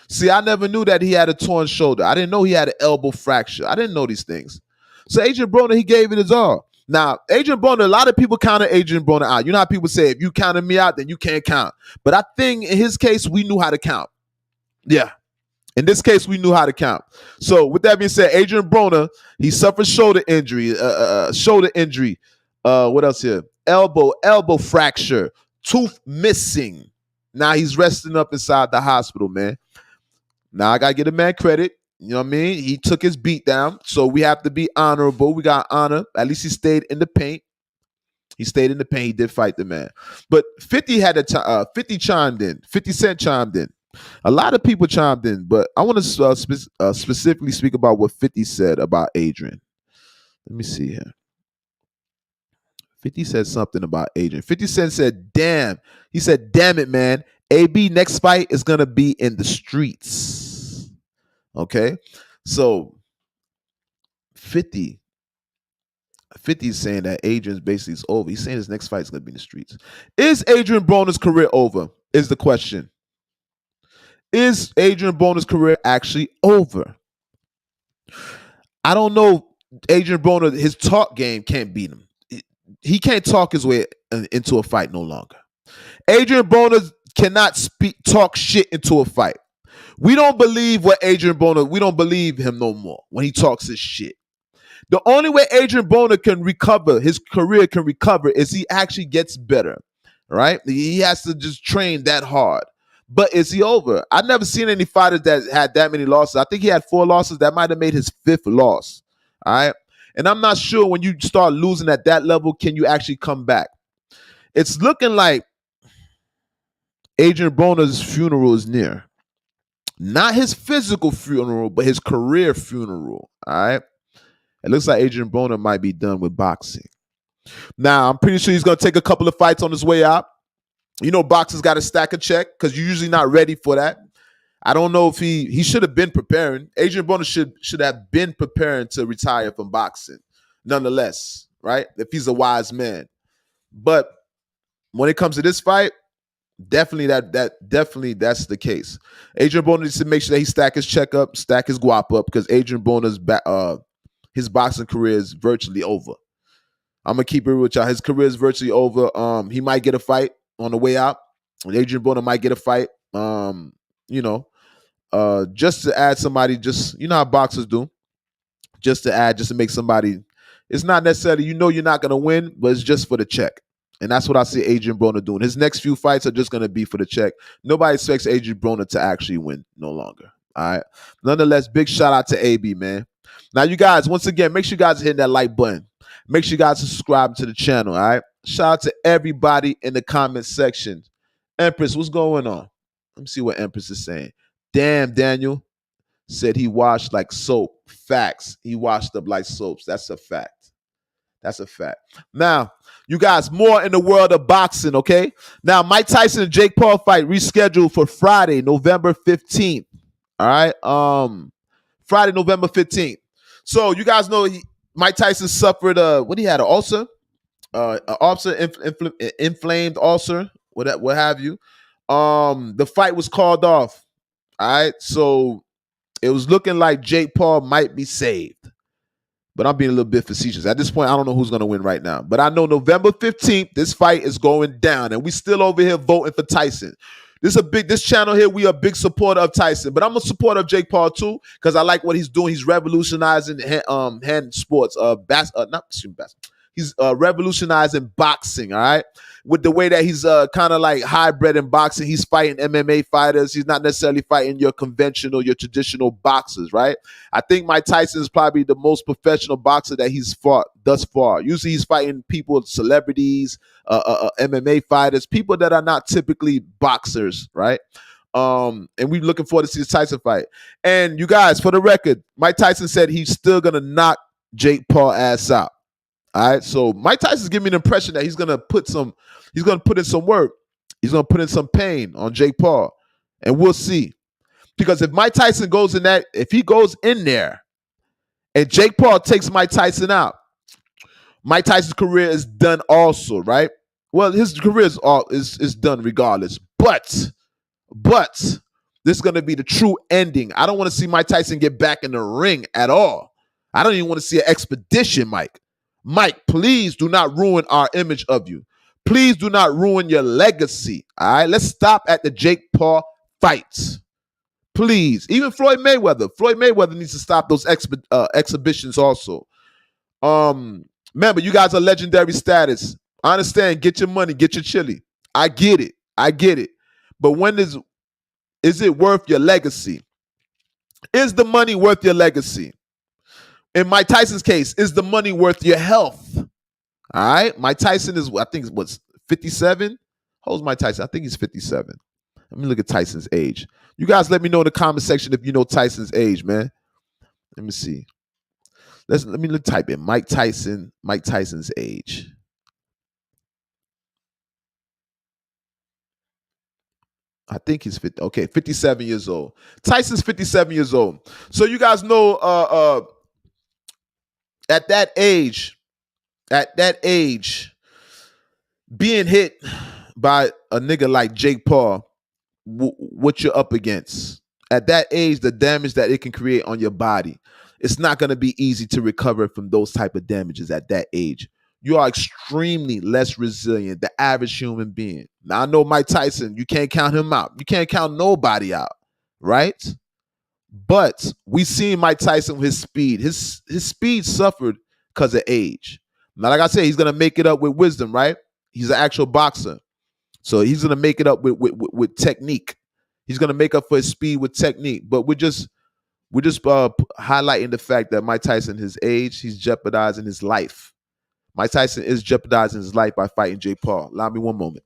See, I never knew that he had a torn shoulder. I didn't know he had an elbow fracture. I didn't know these things. So Adrian Broner, he gave it his all. Now, Adrian Broner, a lot of people counted Adrian Broner out. You know how people say, if you counted me out, then you can't count. But I think in his case, we knew how to count. Yeah. In this case, we knew how to count. So with that being said, Adrian Broner, he suffered shoulder injury. What else here? Elbow fracture, tooth missing. Now he's resting up inside the hospital, man. Now I gotta give the man credit. You know what I mean? He took his beat down, so we have to be honorable. We got honor. At least he stayed in the paint. He stayed in the paint. He did fight the man. But 50 chimed in. 50 Cent chimed in. A lot of people chimed in, but I want to specifically speak about what 50 said about Adrian. Let me see here. 50 said something about Adrian. 50 Cent said, damn. He said, damn it, man. AB next fight is going to be in the streets. Okay? So 50 is saying that Adrian's basically is over. He's saying his next fight is going to be in the streets. Is Adrian Broner's career over? Is the question. Is Adrian Broner's career actually over? I don't know. Adrian Broner, his talk game can't beat him. He can't talk his way into a fight no longer. Adrian Broner cannot talk shit into a fight. We don't believe what Adrian Broner, we don't believe him no more when he talks his shit. The only way Adrian Broner can recover, his career can recover, is he actually gets better, right? He has to just train that hard. But is he over? I've never seen any fighters that had that many losses. I think he had 4 losses. That might have made his 5th loss, all right? And I'm not sure when you start losing at that level, can you actually come back? It's looking like Adrian Broner's funeral is near. Not his physical funeral, but his career funeral, all right? It looks like Adrian Broner might be done with boxing. Now, I'm pretty sure he's going to take a couple of fights on his way out. You know, boxers got to stack a check because you're usually not ready for that. I don't know if he should have been preparing. Adrian Broner should have been preparing to retire from boxing, nonetheless, right? If he's a wise man. But when it comes to this fight, definitely that's the case. Adrian Broner needs to make sure that he stack his check up, stack his guap up, because Adrian Broner's his boxing career is virtually over. I'm gonna keep it real with y'all. His career is virtually over. He might get a fight on the way out. Adrian Broner might get a fight. Just to add somebody, just you know how boxers do, just to make somebody. It's not necessarily you're not gonna win, but it's just for the check. And that's what I see Adrian Broner doing. His next few fights are just gonna be for the check. Nobody expects Adrian Broner to actually win no longer. All right. Nonetheless, big shout out to AB, man. Now, you guys, once again, make sure you guys are hitting that like button. Make sure you guys subscribe to the channel, all right? Shout out to everybody in the comment section. Empress, what's going on? Let me see what Empress is saying. Damn, Daniel said he washed like soap. Facts. He washed up like soaps. That's a fact. That's a fact. Now, you guys, more in the world of boxing, okay? Now, Mike Tyson and Jake Paul fight rescheduled for Friday, November 15th. All right? Friday, November 15th. So, you guys know Mike Tyson suffered he had, an ulcer? An ulcer, inflamed ulcer, what have you. The fight was called off. All right? So, it was looking like Jake Paul might be saved. But I'm being a little bit facetious. At this point, I don't know who's going to win right now. But I know November 15th, this fight is going down. And we still over here voting for Tyson. This channel here, we are a big supporter of Tyson. But I'm a supporter of Jake Paul too, because I like what he's doing. He's revolutionizing hand sports. He's revolutionizing boxing. All right, with the way that he's kind of like hybrid in boxing. He's fighting MMA fighters. He's not necessarily fighting your conventional, your traditional boxers. Right. I think Mike Tyson is probably the most professional boxer that he's fought thus far. Usually, he's fighting people, celebrities, MMA fighters, people that are not typically boxers. Right. And we're looking forward to see the Tyson fight. And you guys, for the record, Mike Tyson said he's still gonna knock Jake Paul ass out. All right. So Mike Tyson's giving me the impression that he's gonna put in some work. He's gonna put in some pain on Jake Paul. And we'll see. Because if Mike Tyson goes in that, if he goes in there and Jake Paul takes Mike Tyson out, Mike Tyson's career is done also, right? Well, his career is done regardless. But this is going to be the true ending. I don't want to see Mike Tyson get back in the ring at all. I don't even want to see an expedition, Mike. Mike, please do not ruin our image of you. Please do not ruin your legacy. All right, let's stop at the Jake Paul fights. Please. Even Floyd Mayweather. Floyd Mayweather needs to stop those exhibitions also. Remember, you guys are legendary status. I understand. Get your money. Get your chili. I get it. But when is it worth your legacy? Is the money worth your legacy? In Mike Tyson's case, is the money worth your health? All right. Mike Tyson is, I think, what's 57? How old's Mike Tyson? I think he's 57. Let me look at Tyson's age. You guys let me know in the comment section if you know Tyson's age, man. Let me see. Let me type in Mike Tyson's age. I think he's 50. Okay, 57 years old. Tyson's 57 years old. So you guys know at that age, being hit by a nigga like Jake Paul, what you're up against. At that age, the damage that it can create on your body, it's not going to be easy to recover from those type of damages at that age. You are extremely less resilient, the average human being. Now, I know Mike Tyson, you can't count him out. You can't count nobody out, right? But we seen Mike Tyson with his speed. His speed suffered because of age. Now, like I said, he's going to make it up with wisdom, right? He's an actual boxer. So he's going to make it up with technique. He's going to make up for his speed with technique. But we're just highlighting the fact that Mike Tyson, his age, he's jeopardizing his life. Mike Tyson is jeopardizing his life by fighting Jake Paul. Allow me one moment.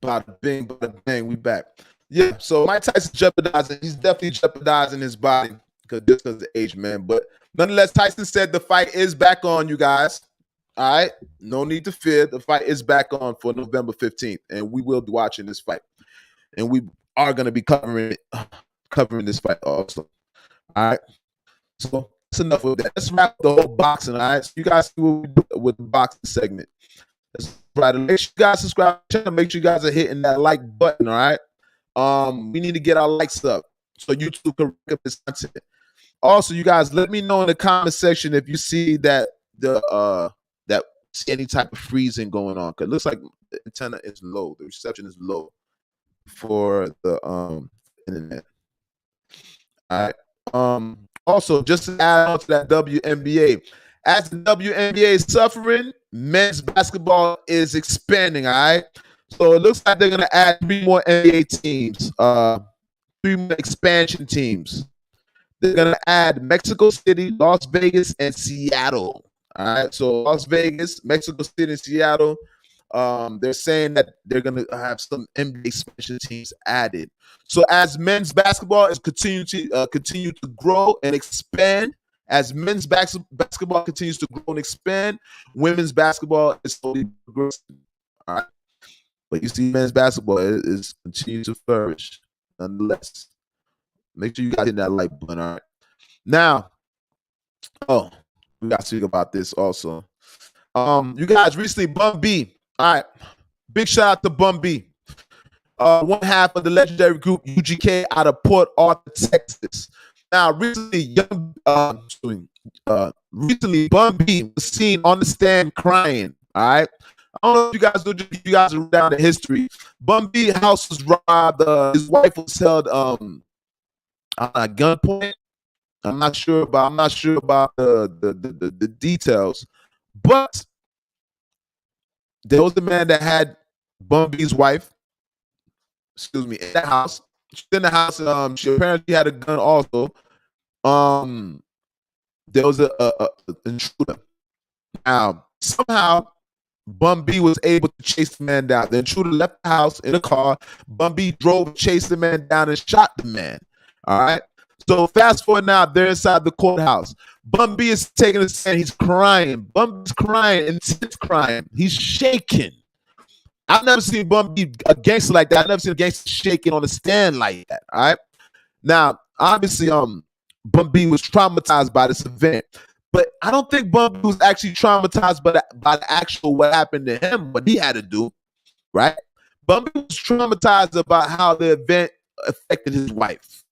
Bada bing, we back. Yeah, so Mike Tyson jeopardizing, he's definitely jeopardizing his body because of the age, man. But nonetheless, Tyson said the fight is back on, you guys. All right, no need to fear. The fight is back on for November 15th, and we will be watching this fight, and we are going to be covering this fight also. All right, so that's enough of that. Let's wrap the whole boxing. All right, so you guys see what we do with the boxing segment. Let's try to make sure you guys subscribe to the channel. Make sure you guys are hitting that like button. All right. We need to get our likes up so YouTube can pick up this content. Also, you guys, let me know in the comment section if you see that see any type of freezing going on. Cause it looks like the antenna is low. The reception is low for the internet. All right. Also, just to add on to that WNBA, as the WNBA is suffering, men's basketball is expanding. All right. So it looks like they're going to add 3 more NBA teams, 3 more expansion teams. They're going to add Mexico City, Las Vegas, and Seattle. All right. So Las Vegas, Mexico City, and Seattle. They're saying that they're going to have some NBA expansion teams added. So as men's basketball is continue to grow and expand, as men's basketball continues to grow and expand, women's basketball is slowly progressing. All right. But you see, men's basketball is continuing to flourish nonetheless. Make sure you guys hit that like button. All right. Now, we got to speak about this also. You guys recently Bun B. All right. Big shout out to Bun B. One half of the legendary group UGK out of Port Arthur, Texas. Now, recently, recently, Bun B was seen on the stand crying. All right, I don't know if you guys do. Just you guys read down the history. Bun B house was robbed. His wife was held at gunpoint. I'm not sure about the details, but there was a man that had Bun B's wife. Excuse me, in the house. She's in the house. She apparently had a gun also. There was a intruder. Now, somehow, Bun B was able to chase the man down. The intruder left the house in a car. Bun B drove, chased the man down, and shot the man. All right. So fast forward now, they're inside the courthouse. Bun B is taking a stand. He's crying. Bun B's crying, intense crying. He's shaking. I've never seen Bun B a gangster like that. I've never seen a gangster shaking on a stand like that. All right. Now, obviously, Bun B was traumatized by this event, but I don't think Bun B was actually traumatized by the actual what happened to him, what he had to do. Right. Bun B was traumatized about how the event affected his wife.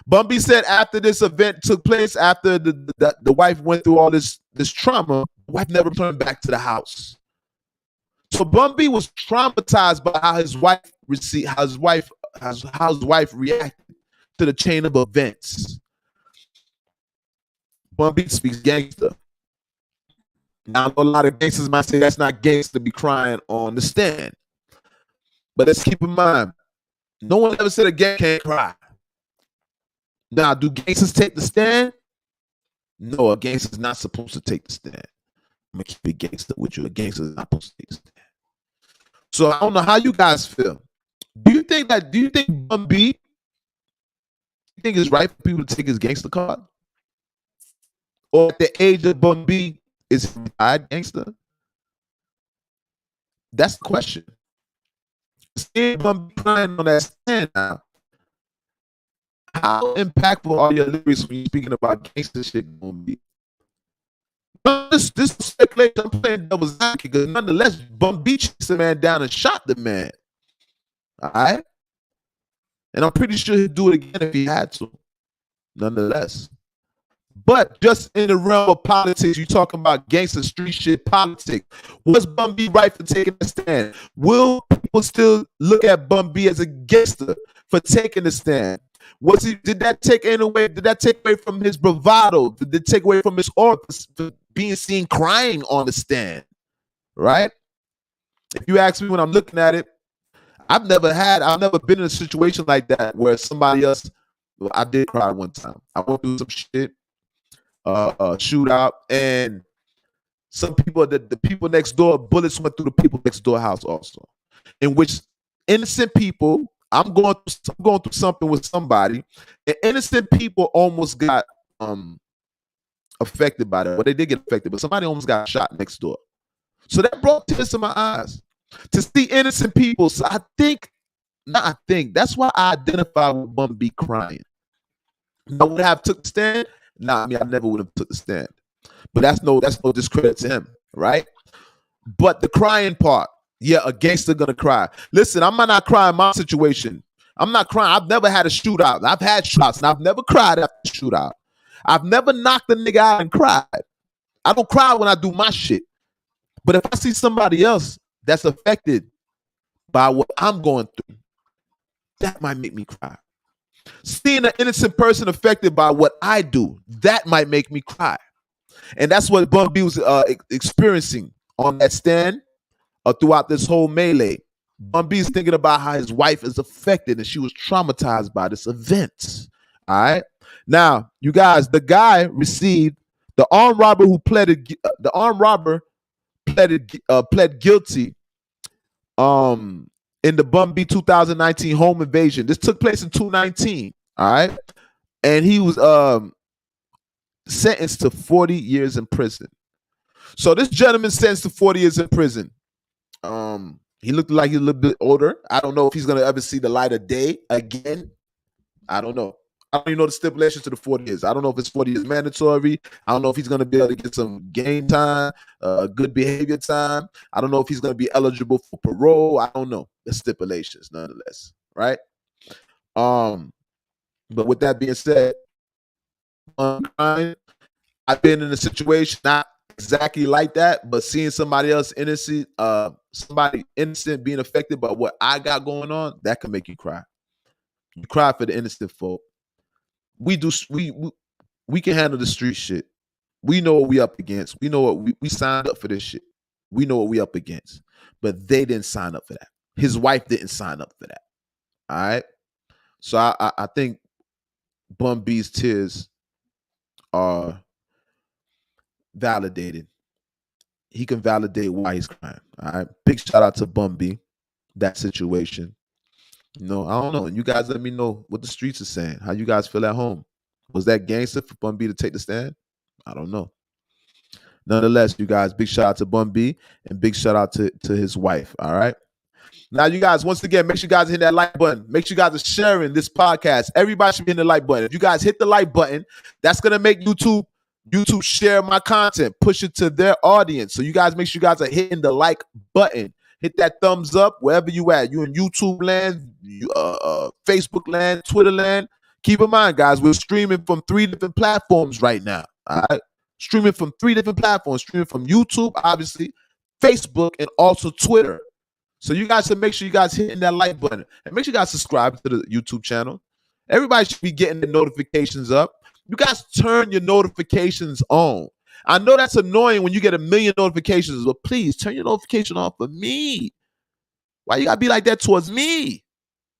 Bun B said after this event took place, after the wife went through all this trauma, the wife never returned back to the house. So Bun B was traumatized by how his wife received, how his wife reacted to the chain of events. Bun B speaks gangster. Now, a lot of gangsters might say that's not gangster to be crying on the stand. But let's keep in mind, no one ever said a gangster can't cry. Now, do gangsters take the stand? No, a gangster's not supposed to take the stand. I'm going to keep it gangster with you. A gangster's not supposed to take the stand. So I don't know how you guys feel. Do you think Bun B, you think it's right for people to take his gangster card? Or at the age of Bun B, is he a gangster? That's the question. Seeing Bun B crying on that stand now, how impactful are your lyrics when you're speaking about gangster shit, Bun B? This speculation, I'm playing devil's advocate because nonetheless, Bun B chased the man down and shot the man. All right? And I'm pretty sure he'd do it again if he had to, nonetheless. But just in the realm of politics, you're talking about gangster street shit politics. Was Bun B right for taking a stand? Will people still look at Bun B as a gangster for taking a stand? Did that take away from his bravado? Did it take away from his aura for being seen crying on the stand? Right? If you ask me when I'm looking at it, I've never been in a situation like that where somebody else. Well, I did cry one time. I went through some shit, shootout, and some people, the people next door, bullets went through the people next door house also, in which innocent people. I'm going through something with somebody, and innocent people almost got affected by that. Well, they did get affected, but somebody almost got shot next door. So that brought tears to my eyes to see innocent people. So that's why I identify with Bun B crying. I would have took the stand. I never would have took the stand. But that's no discredit to him, right? But the crying part, yeah, a gangster gonna cry. Listen, I might not cry in my situation. I'm not crying. I've never had a shootout. I've had shootouts, and I've never cried after a shootout. I've never knocked a nigga out and cried. I don't cry when I do my shit. But if I see somebody else that's affected by what I'm going through, that might make me cry. Seeing an innocent person affected by what I do, that might make me cry. And that's what Bun B was experiencing on that stand throughout this whole melee. Bun B is thinking about how his wife is affected and she was traumatized by this event. All right. Now, you guys, the guy received the armed robber who pled guilty in the Bun B 2019 home invasion. This took place in 2019. All right. And he was sentenced to 40 years in prison. So this gentleman sentenced to 40 years in prison. He looked like he's a little bit older. I don't know if he's going to ever see the light of day again. I don't know. I don't even know the stipulations to the 40 years. I don't know if it's 40 years mandatory. I don't know if he's going to be able to get some game time, good behavior time. I don't know if he's going to be eligible for parole. I don't know the stipulations, nonetheless, right? But with that being said, I've been in a situation not exactly like that, but seeing somebody else innocent, somebody innocent being affected by what I got going on, that can make you cry. You cry for the innocent folk. We can handle the street shit. We know what we up against. We know what we signed up for this shit. We know what we up against. But they didn't sign up for that. His wife didn't sign up for that. All right. So I think Bun B's tears are validated. He can validate why he's crying. All right. Big shout out to Bun B. That situation. I don't know. You guys let me know what the streets are saying. How you guys feel at home? Was that gangster for Bun B to take the stand? I don't know. Nonetheless, you guys, big shout out to Bun B and big shout out to his wife. All right. Now, you guys, once again, make sure you guys hit that like button. Make sure you guys are sharing this podcast. Everybody should be hitting the like button. If you guys hit the like button, that's going to make YouTube share my content, push it to their audience. So you guys make sure you guys are hitting the like button. Hit that thumbs up wherever you at. You in YouTube land, Facebook land, Twitter land. Keep in mind, guys, we're streaming from 3 different platforms right now. All right. Streaming from 3 different platforms. Streaming from YouTube, obviously, Facebook, and also Twitter. So you guys should make sure you guys hitting that like button. And make sure you guys subscribe to the YouTube channel. Everybody should be getting the notifications up. You guys turn your notifications on. I know that's annoying when you get 1 million notifications, but please turn your notification on for me. Why you gotta be like that towards me?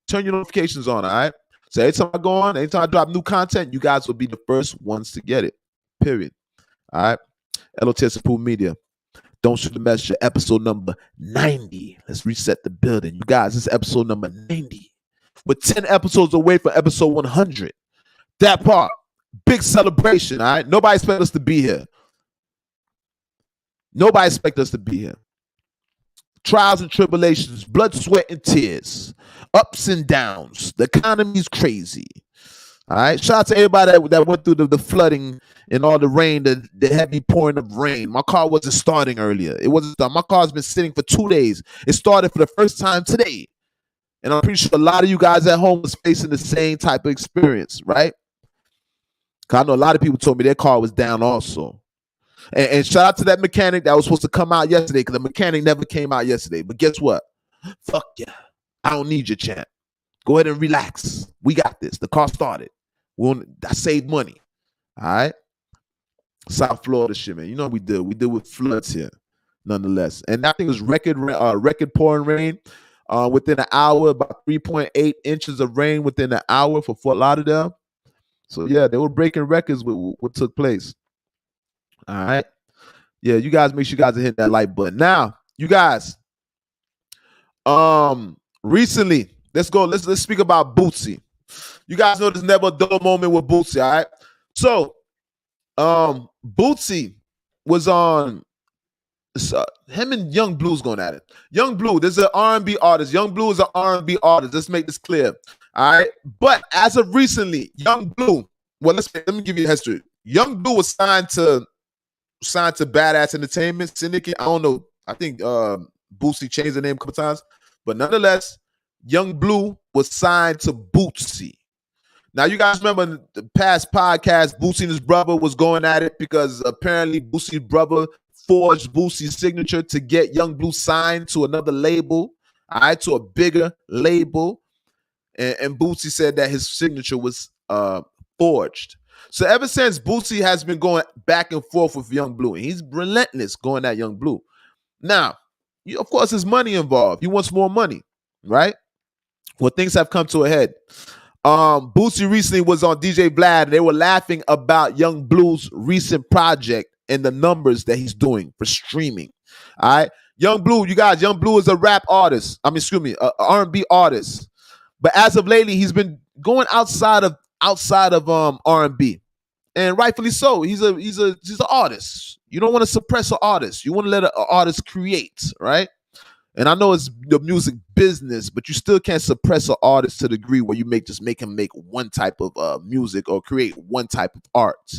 Turn your notifications on, all right? So every time I go on, anytime I drop new content, you guys will be the first ones to get it. Period. All right? L.O.T.S Approved Media. Don't Shoot the Messenger, episode number 90. Let's reset the building. You guys, this is episode number 90. We're 10 episodes away from episode 100. That part, big celebration, all right? Nobody expect us to be here. Nobody expect us to be here. Trials and tribulations, blood, sweat, and tears, ups and downs. The economy's crazy. All right. Shout out to everybody that went through the flooding and all the rain, the heavy pouring of rain. My car wasn't starting earlier. It wasn't starting. My car's been sitting for 2 days. It started for the first time today. And I'm pretty sure a lot of you guys at home was facing the same type of experience, right? Because I know a lot of people told me their car was down also. And shout out to that mechanic that was supposed to come out yesterday, because the mechanic never came out yesterday. But guess what? Fuck yeah. I don't need your champ. Go ahead and relax. We got this. The car started. I saved money. All right. South Florida shit, man. You know what we did. We did with floods here, nonetheless. And I think it was record pouring rain within an hour, about 3.8 inches of rain within an hour for Fort Lauderdale. So yeah, they were breaking records with what took place. All right. Yeah, you guys make sure you guys are hitting that like button. Now, you guys, recently, let's speak about Bootsy. You guys know there's never a dull moment with Bootsy, all right? So, Bootsy was on, him and Young Blue's going at it. Young Blue, there's an R&B artist. Young Blue is an R&B artist. Let's make this clear, all right? But as of recently, Young Blue, well, let me give you a history. Young Blue was signed to Badass Entertainment Syndicate. I don't know. I think Bootsy changed the name a couple times. But nonetheless, Young Blue was signed to Bootsy. Now, you guys remember in the past podcast, Bootsy and his brother was going at it because apparently Bootsy's brother forged Bootsy's signature to get Young Blue signed to another label, all right, to a bigger label. And Bootsy said that his signature was forged. So ever since, Bootsy has been going back and forth with Young Blue. And he's relentless going at Young Blue. Now, of course, there's money involved. He wants more money, right? Well, things have come to a head. Bootsy recently was on DJ Vlad, and they were laughing about Young Blue's recent project and the numbers that he's doing for streaming. All right, Young Blue, you guys, Young Blue is a rap artist. I mean, excuse me, a R&B artist. But as of lately, he's been going outside of R&B, and rightfully so. He's an artist. You don't want to suppress an artist. You want to let an artist create, right? And I know it's the music business, but you still can't suppress an artist to the degree where you make him make one type of music or create one type of art.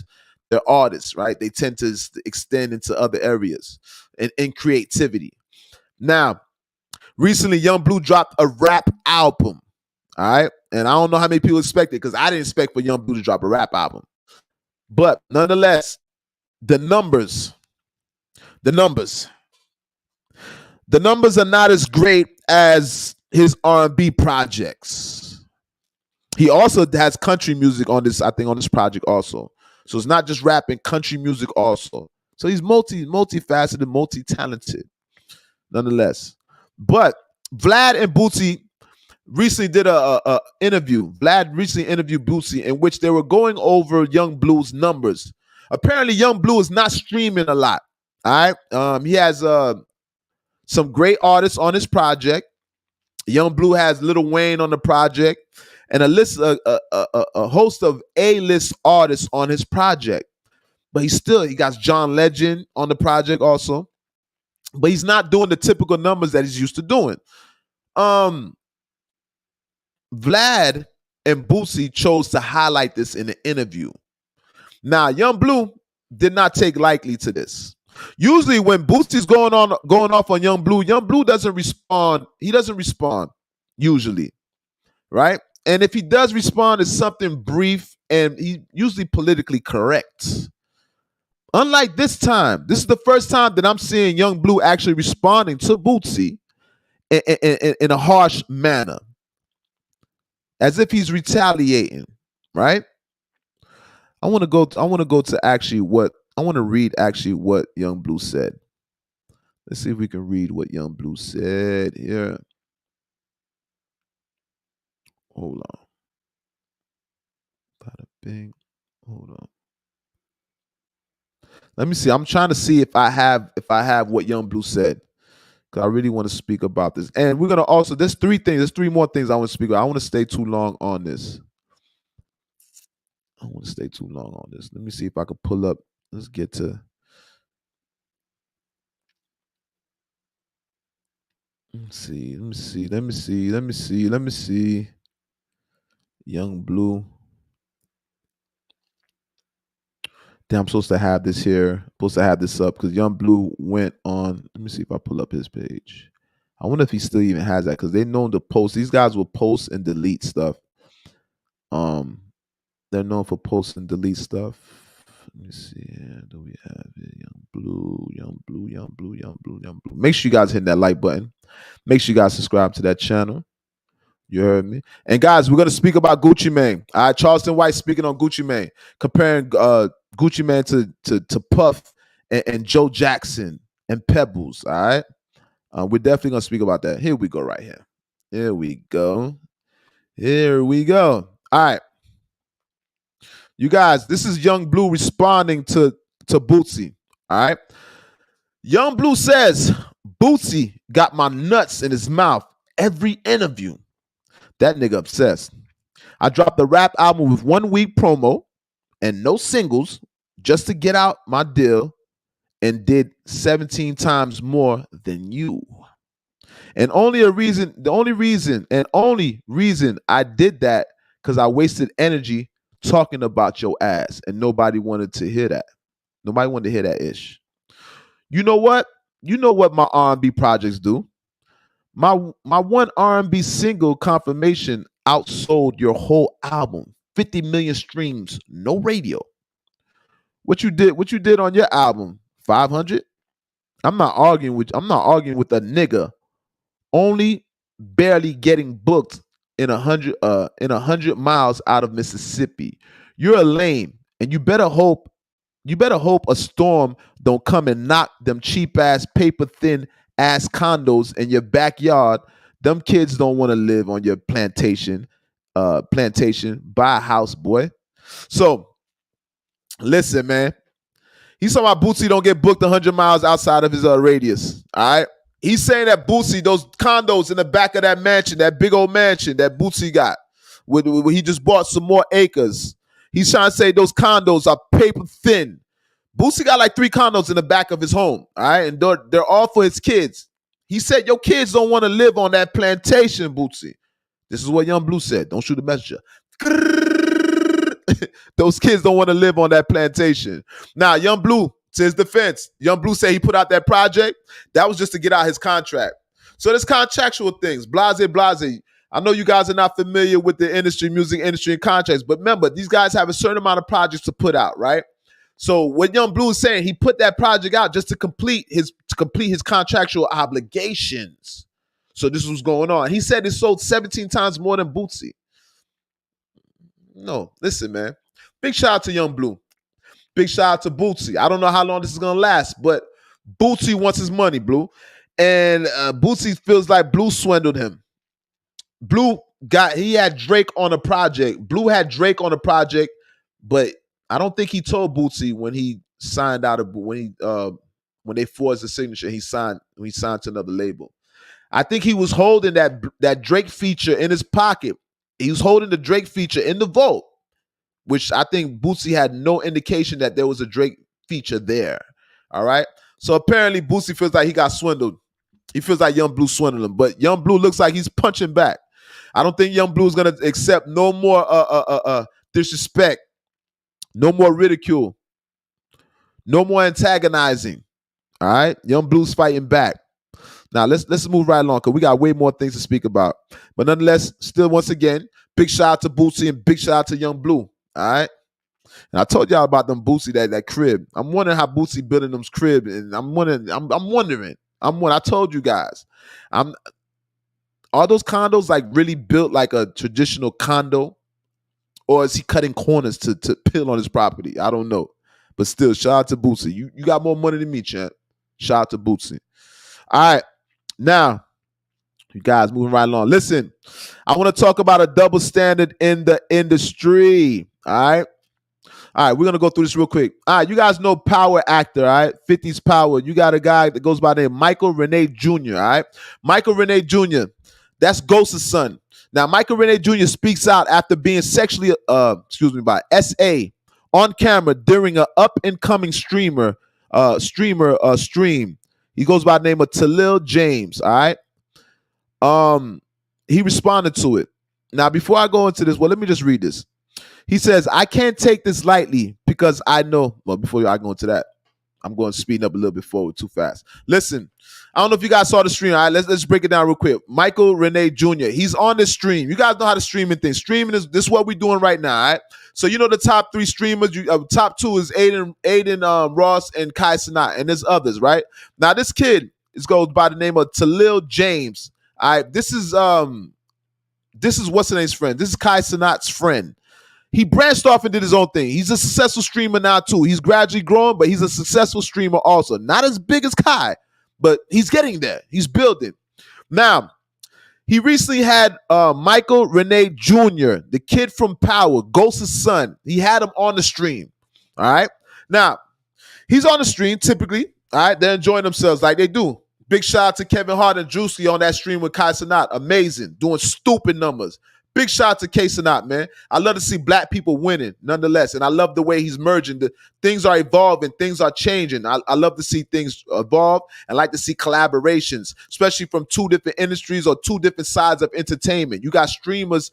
They're artists, right? They tend to extend into other areas and creativity. Now, recently, Young Blue dropped a rap album. All right. And I don't know how many people expect it because I didn't expect for Young Blue to drop a rap album. But nonetheless, the numbers are not as great as his R&B projects. He also has country music on this, I think, on this project also. So it's not just rapping, country music also. So he's multifaceted, multi-talented, nonetheless. But Vlad and Bootsy recently did a interview. Vlad recently interviewed Bootsy in which they were going over Young Blue's numbers. Apparently, Young Blue is not streaming a lot. All right, he has some great artists on his project. Young Blue has Lil Wayne on the project, and a host of A-list artists on his project. But he got John Legend on the project also. But he's not doing the typical numbers that he's used to doing. Vlad and Bootsy chose to highlight this in the interview. Now, Young Blue did not take lightly to this. Usually, when Bootsy's going off on Young Blue doesn't respond. He doesn't respond usually, right? And if he does respond, it's something brief and he's usually politically correct. Unlike this time, this is the first time that I'm seeing Young Blue actually responding to Bootsy in a harsh manner, as if he's retaliating, right? I want to read actually what Young Blue said. Let's see if we can read what Young Blue said here. Hold on. Bada bing. Hold on. Let me see. I'm trying to see if I have what Young Blue said, because I really want to speak about this. And we're gonna also. There's three more things I want to speak about. I want to stay too long on this. Let me see if I can pull up. Let's get to. Let me see. Young Blue. Damn, I'm supposed to have this here. Supposed to have this up because Young Blue went on. Let me see if I pull up his page. I wonder if he still even has that, because they known to post. These guys will post and delete stuff. They're known for post and delete stuff. Let me see here. Do we have it? Young Blue. Make sure you guys hit that like button. Make sure you guys subscribe to that channel. You heard me? And guys, we're gonna speak about Gucci Mane. All right, Charleston White speaking on Gucci Mane, comparing Gucci Mane to Puff and Joe Jackson and Pebbles. All right, we're definitely gonna speak about that. Here we go, right here. Here we go. All right, you guys. This is Young Blue responding to Bootsy. All right, Young Blue says Bootsy got my nuts in his mouth every interview. That nigga obsessed. I dropped the rap album with 1 week promo and no singles just to get out my deal, and did 17 times more than you. And the only reason I did that because I wasted energy talking about your ass, and nobody wanted to hear that. Nobody wanted to hear that ish. You know what? You know what my R&B projects do. My one R&B single, Confirmation, outsold your whole album. 50 million streams, no radio. What you did on your album, 500? I'm not arguing with a nigga only barely getting booked in 100 miles out of Mississippi. You're a lame, and you better hope a storm don't come and knock them cheap ass, paper thin ass condos in your backyard. Them kids don't want to live on your plantation. Buy a house, boy. So listen, man. He's talking about Bootsy don't get booked 100 miles outside of his radius. All right. He's saying that Bootsy, those condos in the back of that mansion, that big old mansion that Bootsy got, where he just bought some more acres. He's trying to say those condos are paper thin. Bootsy got like 3 condos in the back of his home, all right? And they're all for his kids. He said, your kids don't want to live on that plantation, Bootsy. This is what Young Blue said. Don't shoot the messenger. Those kids don't want to live on that plantation. Now, Young Blue, to his defense, Young Blue said he put out that project. That was just to get out his contract. So there's contractual things. Blase, blase. I know you guys are not familiar with the industry, music industry, and contracts, but remember, these guys have a certain amount of projects to put out, right? So what Young Blue is saying, he put that project out just to complete his contractual obligations. So this was going on. He said it sold 17 times more than Bootsy. No, listen, man. Big shout out to Young Blue. Big shout out to Bootsy. I don't know how long this is gonna last, but Bootsy wants his money, Blue. And Bootsy feels like Blue swindled him. He had Drake on a project. Blue had Drake on a project, but I don't think he told Bootsy when he signed out of when they forged the signature. He signed to another label. I think he was holding that Drake feature in his pocket. He was holding the Drake feature in the vault, which I think Bootsy had no indication that there was a Drake feature there. All right. So apparently Bootsy feels like he got swindled. He feels like Young Blue swindled him, but Young Blue looks like he's punching back. I don't think Young Blue is gonna accept no more disrespect, no more ridicule, no more antagonizing. All right, Young Blue's fighting back. Now let's move right along because we got way more things to speak about. But nonetheless, still once again, big shout out to Bootsy and big shout out to Young Blue. All right. And I told y'all about them Bootsy, that crib. I'm wondering how Bootsy building them's crib, and I'm wondering. I told you guys, are those condos like really built like a traditional condo, or is he cutting corners to pill on his property? I don't know, but still, shout out to Bootsy. You got more money than me, champ. Shout out to Bootsy. All right, now you guys moving right along. Listen, I want to talk about a double standard in the industry. All right, we're going to go through this real quick. All right, you guys know Power actor, all right? 50s Power. You got a guy that goes by the name Michael Rene Jr., all right? Michael Rene Jr., that's Ghost's son. Now, Michael Rene Jr. speaks out after being sexually, by S.A. on camera during an up-and-coming stream. He goes by the name of Talil James, all right? He responded to it. Now, before I go into this, let me just read this. He says, I can't take this lightly because I know, before I go into that, I'm going to speed up a little bit forward too fast. Listen, I don't know if you guys saw the stream. All right, let's break it down real quick. Michael Rene Jr., he's on this stream. You guys know how to stream and things. Streaming is this what we're doing right now, all right? So you know the top three streamers, top two is Aiden Ross and Kai Cenat, and there's others, right? Now this kid goes by the name of Talil James. All right, this is what's the name's friend. This is Kai Cenat's friend. He branched off and did his own thing. He's a successful streamer now too. He's gradually growing, but he's a successful streamer also. Not as big as Kai, but he's getting there. He's building. Now, he recently had Michael Rene Jr., the kid from Power, Ghost's son. He had him on the stream. All right. Now, he's on the stream typically. All right. They're enjoying themselves like they do. Big shout out to Kevin Hart and Juicy on that stream with Kai Cenat. Amazing. Doing stupid numbers. Big shout out to Kai Cenat, man. I love to see black people winning, nonetheless. And I love the way he's merging. Things are evolving. Things are changing. I love to see things evolve and like to see collaborations, especially from two different industries or two different sides of entertainment. You got streamers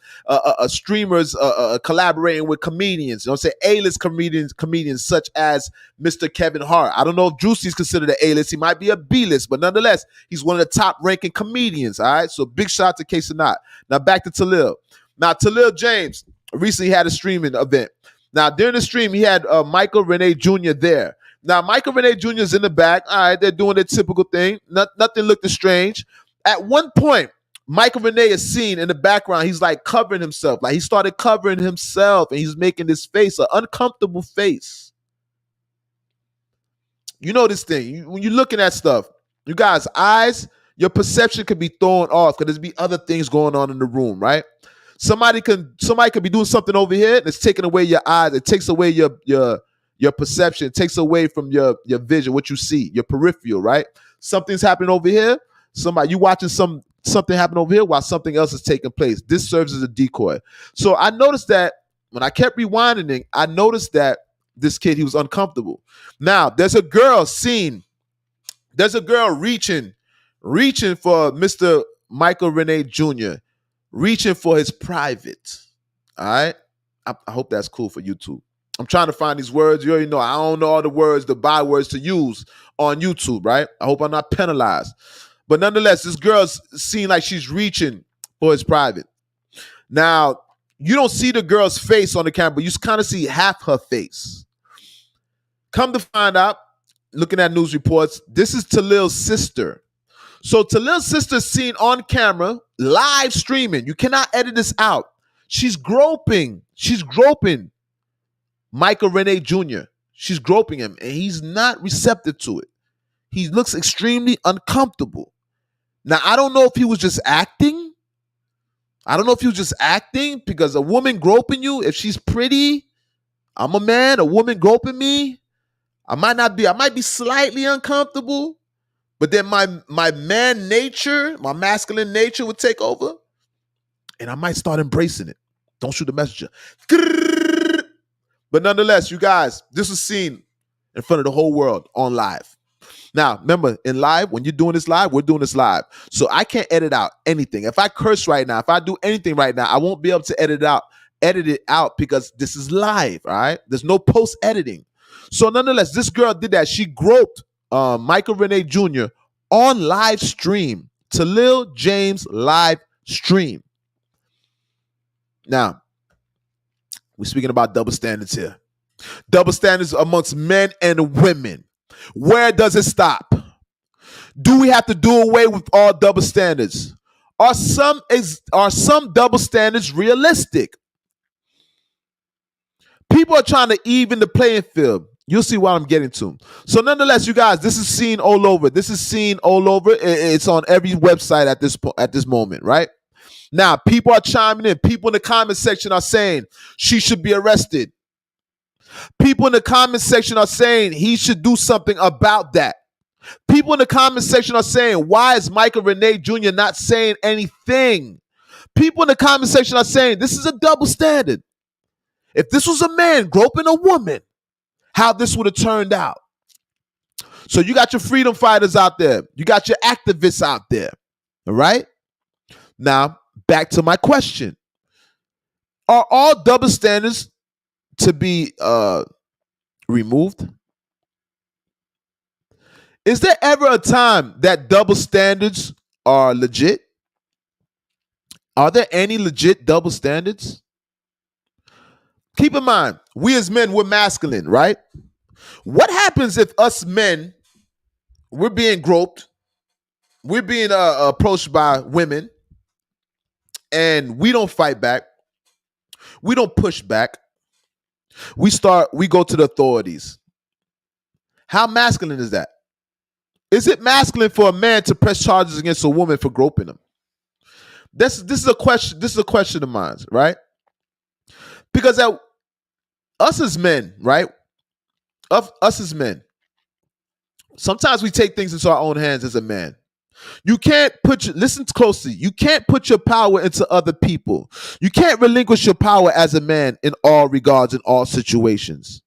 collaborating with comedians. You know what I'm saying? A-list comedians such as Mr. Kevin Hart. I don't know if Juicy's considered an A-list. He might be a B-list, but nonetheless, he's one of the top-ranking comedians, all right? So big shout out to Kai Cenat. Now back to Talil. Now, Talil James recently had a streaming event. Now, during the stream, he had Michael Rene Jr. there. Now, Michael Rene Jr. is in the back. All right, they're doing their typical thing. Nothing looked strange. At one point, Michael Rene is seen in the background. He's like covering himself. Like he started covering himself, and he's making this face, an uncomfortable face. You know this thing. When you're looking at stuff, you guys' eyes, your perception could be thrown off because there's be other things going on in the room, right? Somebody could be doing something over here that's taking away your eyes. It takes away your perception. It takes away from your vision, what you see, your peripheral, right? Something's happening over here. You watching something happen over here while something else is taking place. This serves as a decoy. So I noticed that when I kept rewinding, I noticed that this kid, he was uncomfortable. Now, there's a girl reaching reaching for Mr. Michael Rene Jr., reaching for his private. All right? I hope that's cool for YouTube. I'm trying to find these words. You already know I don't know all the words, the bywords to use on YouTube, right? I hope I'm not penalized. But nonetheless, this girl's seen like she's reaching for his private. Now, you don't see the girl's face on the camera, but you kind of see half her face. Come to find out, looking at news reports, this is Talil's sister. So Talil's sister is seen on camera, live streaming. You cannot edit this out. She's groping. She's groping Michael Rene Jr. She's groping him, and he's not receptive to it. He looks extremely uncomfortable. Now, I don't know if he was just acting. I don't know if he was just acting, because a woman groping you, if she's pretty, I'm a man, a woman groping me, I might be slightly uncomfortable, but then my man nature, my masculine nature would take over, and I might start embracing it. Don't shoot the messenger. But nonetheless, you guys, this is seen in front of the whole world on live. Now, remember, in live, when you're doing this live, we're doing this live. So I can't edit out anything. If I curse right now, if I do anything right now, I won't be able to edit it out because this is live, all right? There's no post-editing. So nonetheless, this girl did that. She groped Michael Rene Jr. on live stream. Talil James live stream. Now, we're speaking about double standards here. Double standards amongst men and women. Where does it stop? Do we have to do away with all double standards? Are some double standards realistic? People are trying to even the playing field. You'll see what I'm getting to. So nonetheless, you guys, this is seen all over. This is seen all over. It's on every website at this moment, right? Now, people are chiming in. People in the comment section are saying she should be arrested. People in the comment section are saying he should do something about that. People in the comment section are saying, why is Michael Rene Jr. not saying anything? People in the comment section are saying this is a double standard. If this was a man groping a woman, how this would have turned out. So you got your freedom fighters out there. You got your activists out there. All right? Now, back to my question. Are all double standards to be removed? Is there ever a time that double standards are legit? Are there any legit double standards? Keep in mind, we as men, we're masculine, right? What happens if us men, we're being groped, we're being approached by women, and we don't fight back, we don't push back, we go to the authorities? How masculine is that? Is it masculine for a man to press charges against a woman for groping him? This is a question. This is a question of mine, right? Because us as men, right? Us as men, sometimes we take things into our own hands as a man. You can't listen closely. You can't put your power into other people. You can't relinquish your power as a man in all regards, in all situations.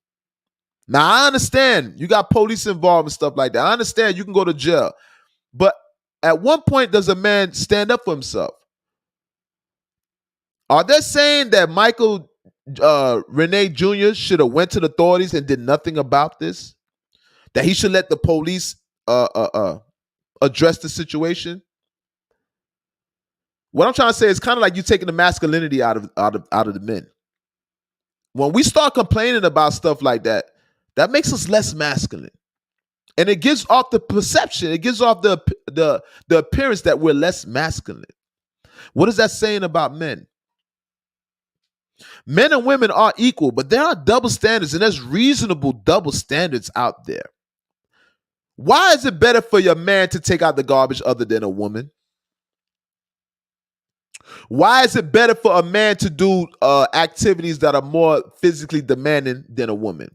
Now, I understand you got police involved and stuff like that. I understand you can go to jail. But at one point, does a man stand up for himself? Are they saying that Michael Rene Jr. should have went to the authorities and did nothing about this? That he should let the police address the situation? What I'm trying to say is kind of like you taking the masculinity out of the men. When we start complaining about stuff like that, that makes us less masculine. And it gives off the perception, it gives off the appearance that we're less masculine. What is that saying about men? Men and women are equal, but there are double standards, and there's reasonable double standards out there. Why is it better for your man to take out the garbage other than a woman? Why is it better for a man to do activities that are more physically demanding than a woman?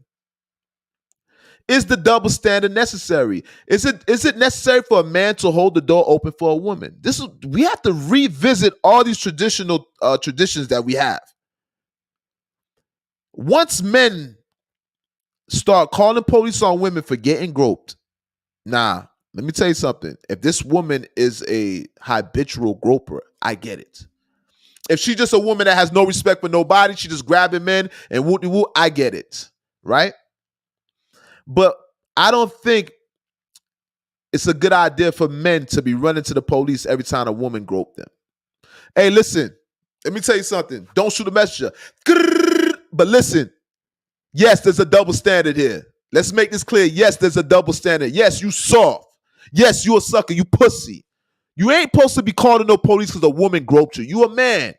Is the double standard necessary? Is it necessary for a man to hold the door open for a woman? We have to revisit all these traditional traditions that we have. Once men start calling police on women for getting groped, nah, Let me tell you something. If this woman is a habitual groper, I get it. If she's just a woman that has no respect for nobody, she just grabbing men and woo woo, I get it. Right? But I don't think it's a good idea for men to be running to the police every time a woman groped them. Hey, listen, let me tell you something. Don't shoot a messenger. But listen, yes, there's a double standard here. Let's make this clear. Yes, there's a double standard. Yes, you soft. Yes, you a sucker. You pussy. You ain't supposed to be calling no police because a woman groped you. You a man.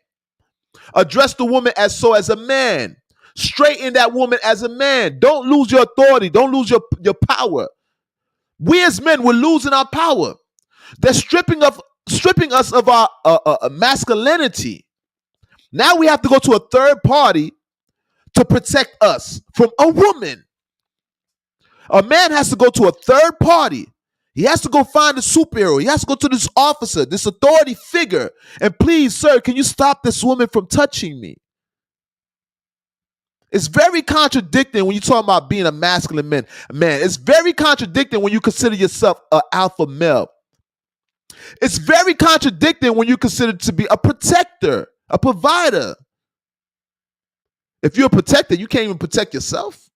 Address the woman as a man. Straighten that woman as a man. Don't lose your authority. Don't lose your power. We as men, we're losing our power. They're stripping us of our masculinity. Now we have to go to a third party to protect us from a woman. A man has to go to a third party. He has to go find a superhero. He has to go to this officer, this authority figure. And please, sir, can you stop this woman from touching me? It's very contradicting when you talk about being a masculine man. It's very contradicting when you consider yourself an alpha male. It's very contradicting when you consider to be a protector, a provider. If you're a protector, you can't even protect yourself.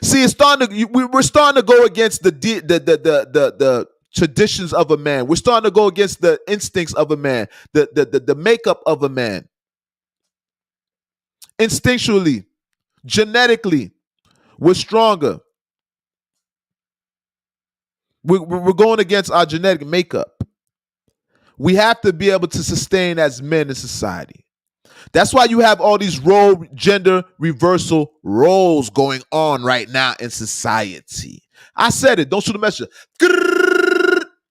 See, we're starting to go against the traditions of a man. We're starting to go against the instincts of a man, the makeup of a man. Instinctually, genetically, we're stronger. We're going against our genetic makeup. We have to be able to sustain as men in society. That's why you have all these gender reversal roles going on right now in society. I said it. Don't shoot a messenger.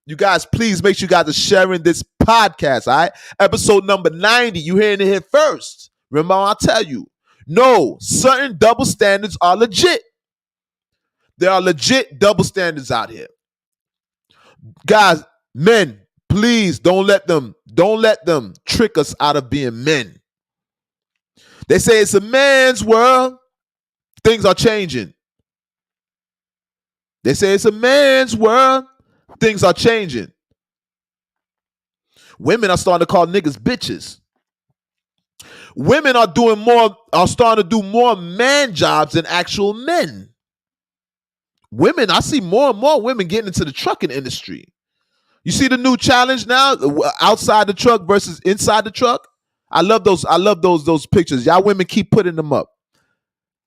You guys, please make sure you guys are sharing this podcast, all right? Episode number 90. You hearing it here first. Remember, I'll tell you. No, certain double standards are legit. There are legit double standards out here. Guys, men, please don't let them trick us out of being men. They say it's a man's world. Things are changing. They say it's a man's world. Things are changing. Women are starting to call niggas bitches. Women are starting to do more man jobs than actual men. Women, I see more and more women getting into the trucking industry. You see the new challenge now, outside the truck versus inside the truck? I love those pictures. Y'all women keep putting them up.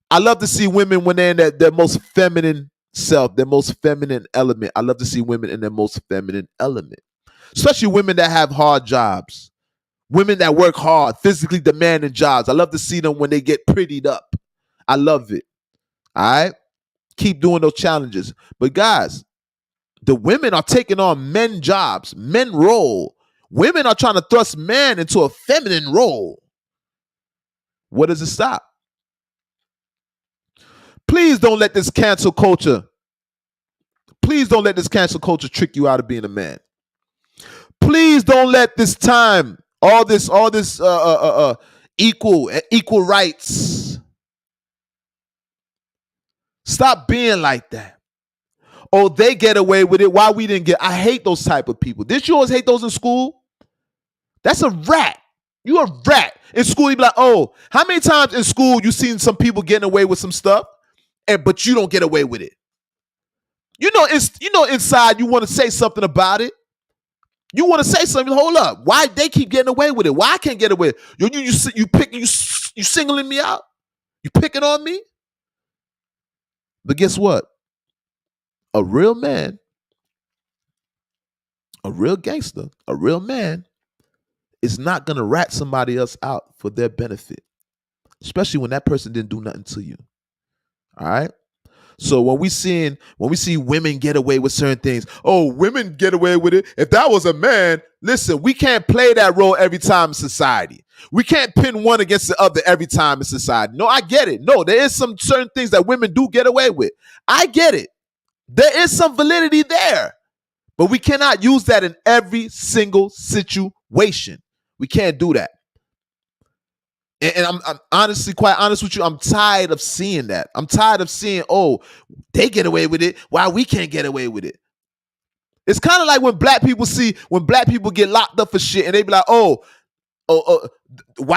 I love to see women when they're in their most feminine self, their most feminine element. I love to see women in their most feminine element. Especially women that have hard jobs. Women that work hard, physically demanding jobs. I love to see them when they get prettied up. I love it. All right? Keep doing those challenges. But guys, the women are taking on men jobs, men role. Women are trying to thrust men into a feminine role. Where does it stop? Please don't let this cancel culture. Please don't let this cancel culture trick you out of being a man. Please don't let this time, all this equal rights. Stop being like that. Oh, they get away with it. Why we didn't get? I hate those type of people. Did you always hate those in school? That's a rat. You a rat. In school, you be like, oh, how many times in school you seen some people getting away with some stuff, but you don't get away with it? You know, inside you want to say something about it. You want to say something. Hold up. Why they keep getting away with it? Why I can't get away? You singling me out? You picking on me? But guess what? A real man, a real gangster, a real man is not going to rat somebody else out for their benefit, especially when that person didn't do nothing to you. All right? So when we see women get away with certain things, oh, women get away with it. If that was a man, listen, we can't play that role every time in society. We can't pin one against the other every time in society. No, I get it. No, there is some certain things that women do get away with. I get it. There is some validity there. But we cannot use that in every single situation. We can't do that. And I'm honestly, quite honest with you, I'm tired of seeing that. I'm tired of seeing, oh, they get away with it, why we can't get away with it. It's kind of like when black people get locked up for shit, and they be like, why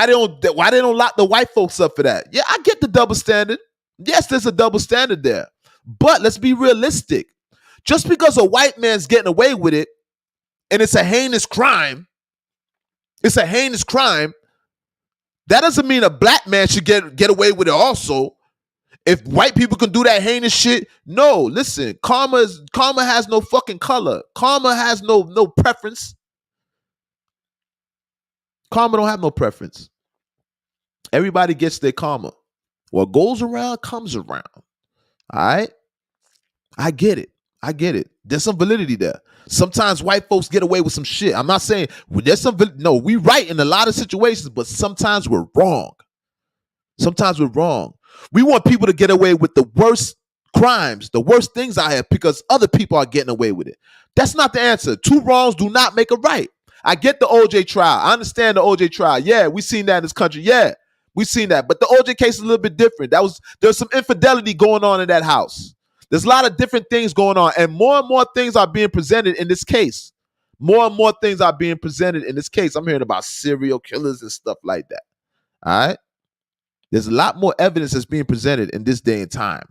they don't lock the white folks up for that? Yeah, I get the double standard. Yes, there's a double standard there, but let's be realistic. Just because a white man's getting away with it, and it's a heinous crime, that doesn't mean a black man should get away with it also. If white people can do that heinous shit, no. Listen, karma has no fucking color. Karma has no preference. Karma don't have no preference. Everybody gets their karma. What goes around comes around. All right? I get it. There's some validity there. Sometimes white folks get away with some shit. I'm not saying we right in a lot of situations, but sometimes we're wrong. We want people to get away with the worst crimes, the worst things out here because other people are getting away with it. That's not the answer. Two wrongs do not make a right. I get the OJ trial. I understand the OJ trial. Yeah, we seen that in this country. Yeah, we seen that. But the OJ case is a little bit different. There's some infidelity going on in that house. There's a lot of different things going on, and more things are being presented in this case. More and more things are being presented in this case. I'm hearing about serial killers and stuff like that. All right? There's a lot more evidence that's being presented in this day and time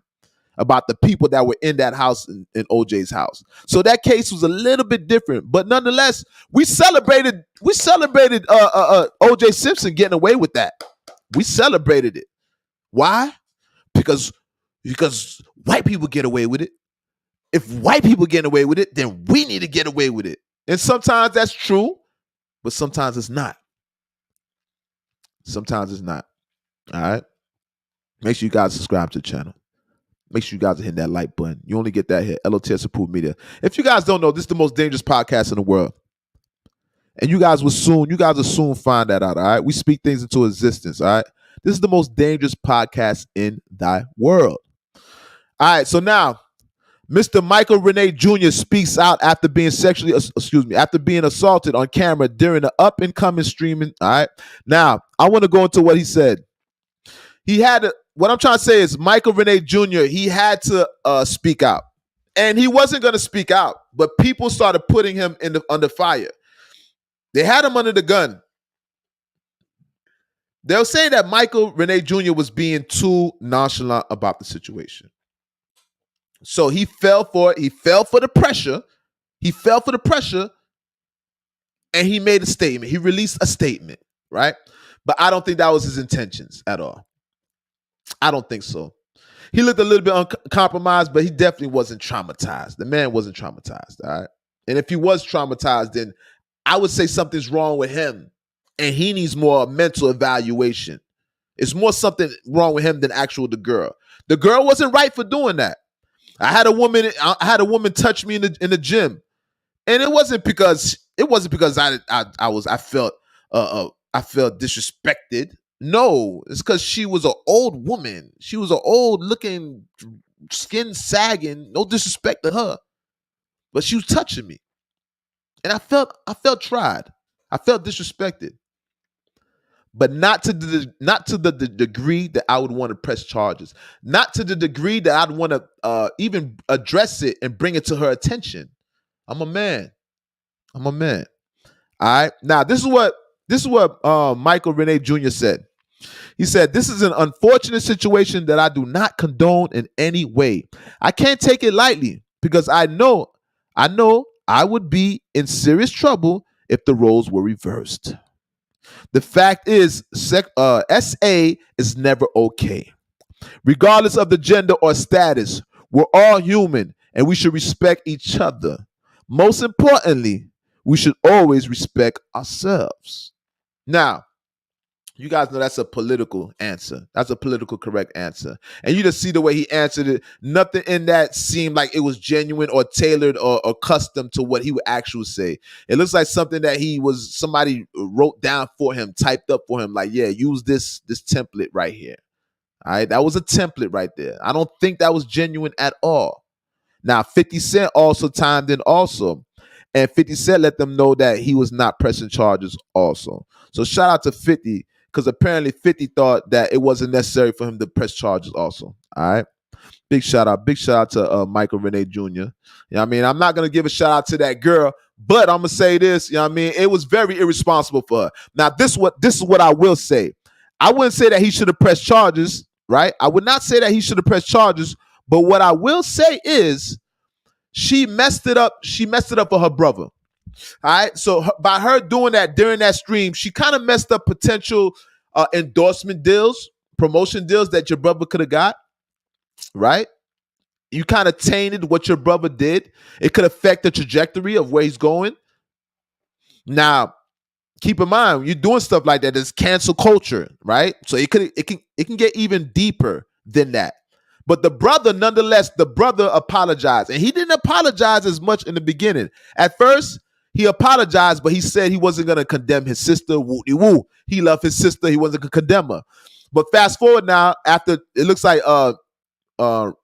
about the people that were in that house, in OJ's house. So that case was a little bit different, but nonetheless, we celebrated OJ Simpson getting away with that. We celebrated it. Why? Because white people get away with it. If white people get away with it, then we need to get away with it. And sometimes that's true, but sometimes it's not. All right? Make sure you guys subscribe to the channel. Make sure you guys are hitting that like button. You only get that here. L.O.T.S Approved Media. If you guys don't know, this is the most dangerous podcast in the world. And you guys will soon find that out, all right? We speak things into existence, all right? This is the most dangerous podcast in thy world. All right, so now, Mr. Michael Renee Jr. speaks out after being assaulted on camera during the up-and-coming streaming, all right? Now, I want to go into what he said. What I'm trying to say is Michael Renee Jr., he had to speak out. And he wasn't going to speak out, but people started putting him under fire. They had him under the gun. They were saying that Michael Renee Jr. was being too nonchalant about the situation. So he fell for it. He fell for the pressure. And he made a statement. He released a statement, right? But I don't think that was his intentions at all. I don't think so. He looked a little bit uncompromised, but he definitely wasn't traumatized. The man wasn't traumatized, all right? And if he was traumatized, then I would say something's wrong with him, and he needs more mental evaluation. It's more something wrong with him than the girl. The girl wasn't right for doing that. I had a woman touch me in the gym, and it wasn't because I felt disrespected. No, it's because she was an old woman. She was an old looking, skin sagging. No disrespect to her, but she was touching me, and I felt tried. I felt disrespected, but not to the degree that I would want to press charges. Not to the degree that I'd want to even address it and bring it to her attention. I'm a man. All right. Now this is what Michael Renee Jr. said. He said, "This is an unfortunate situation that I do not condone in any way. I can't take it lightly because I know I would be in serious trouble if the roles were reversed. The fact is, SA is never okay. Regardless of the gender or status, we're all human and we should respect each other. Most importantly, we should always respect ourselves." Now, you guys know that's a political answer. That's a political correct answer. And you just see the way he answered it. Nothing in that seemed like it was genuine or tailored or custom to what he would actually say. It looks like something that somebody wrote down for him, typed up for him. Like, yeah, use this template right here. All right, that was a template right there. I don't think that was genuine at all. Now, 50 Cent also timed in also. And 50 Cent let them know that he was not pressing charges also. So shout out to 50, because apparently 50 thought that it wasn't necessary for him to press charges also. All right. Big shout out. Big shout out to Michael Renee Jr. You know what I mean? I'm not gonna give a shout out to that girl, but I'm gonna say this, you know what I mean? It was very irresponsible for her. Now, this is what I will say. I wouldn't say that he should have pressed charges, right? I would not say that he should have pressed charges, but what I will say is she messed it up. She messed it up for her brother. All right. So by her doing that during that stream, she kind of messed up potential endorsement deals, promotion deals that your brother could have got, right? You kind of tainted what your brother did. It could affect the trajectory of where he's going. Now, keep in mind, when you're doing stuff like that, there's cancel culture, right? So it can get even deeper than that. But the brother, nonetheless, the brother apologized. And he didn't apologize as much in the beginning. At first, he apologized, but he said he wasn't going to condemn his sister. Woo-de-woo. He loved his sister. He wasn't going to condemn her. But fast forward now, after it looks like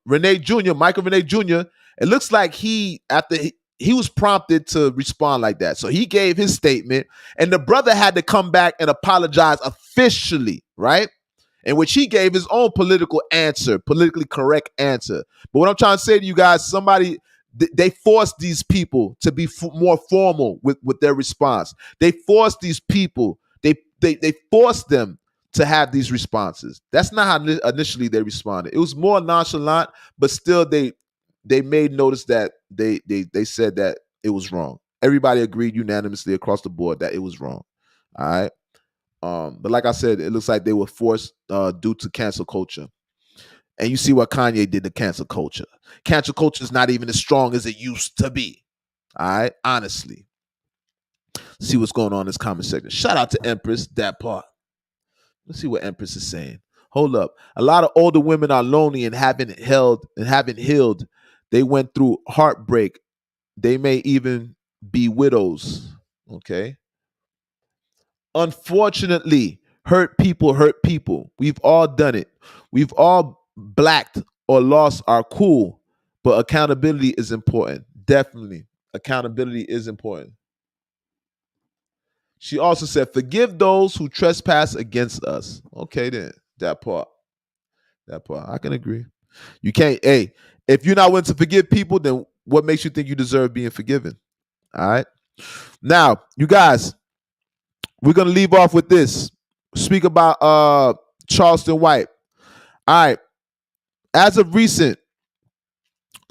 Renee Jr., Michael Renee Jr., it looks like he was prompted to respond like that. So he gave his statement, and the brother had to come back and apologize officially, right? In which he gave his own politically correct answer. But what I'm trying to say to you guys, they forced these people to be more formal with their response. They forced these people, they forced them to have these responses. That's not how initially they responded. It was more nonchalant, but still they made notice that they said that it was wrong. Everybody agreed unanimously across the board that it was wrong. All right. But like I said, it looks like they were forced due to cancel culture. And you see what Kanye did to cancel culture. Cancel culture is not even as strong as it used to be. All right. Honestly. See what's going on in this comment section. Shout out to Empress, that part. Let's see what Empress is saying. Hold up. A lot of older women are lonely and haven't healed. They went through heartbreak. They may even be widows. Okay. Unfortunately, hurt people hurt people. We've all done it. We've all blacked or lost our cool, but accountability is important. Definitely. Accountability is important. She also said, forgive those who trespass against us. Okay, then. That part. I can agree. You can't, if you're not willing to forgive people, then what makes you think you deserve being forgiven? All right. Now, you guys, we're going to leave off with this. Speak about Charleston White. All right. As of recent,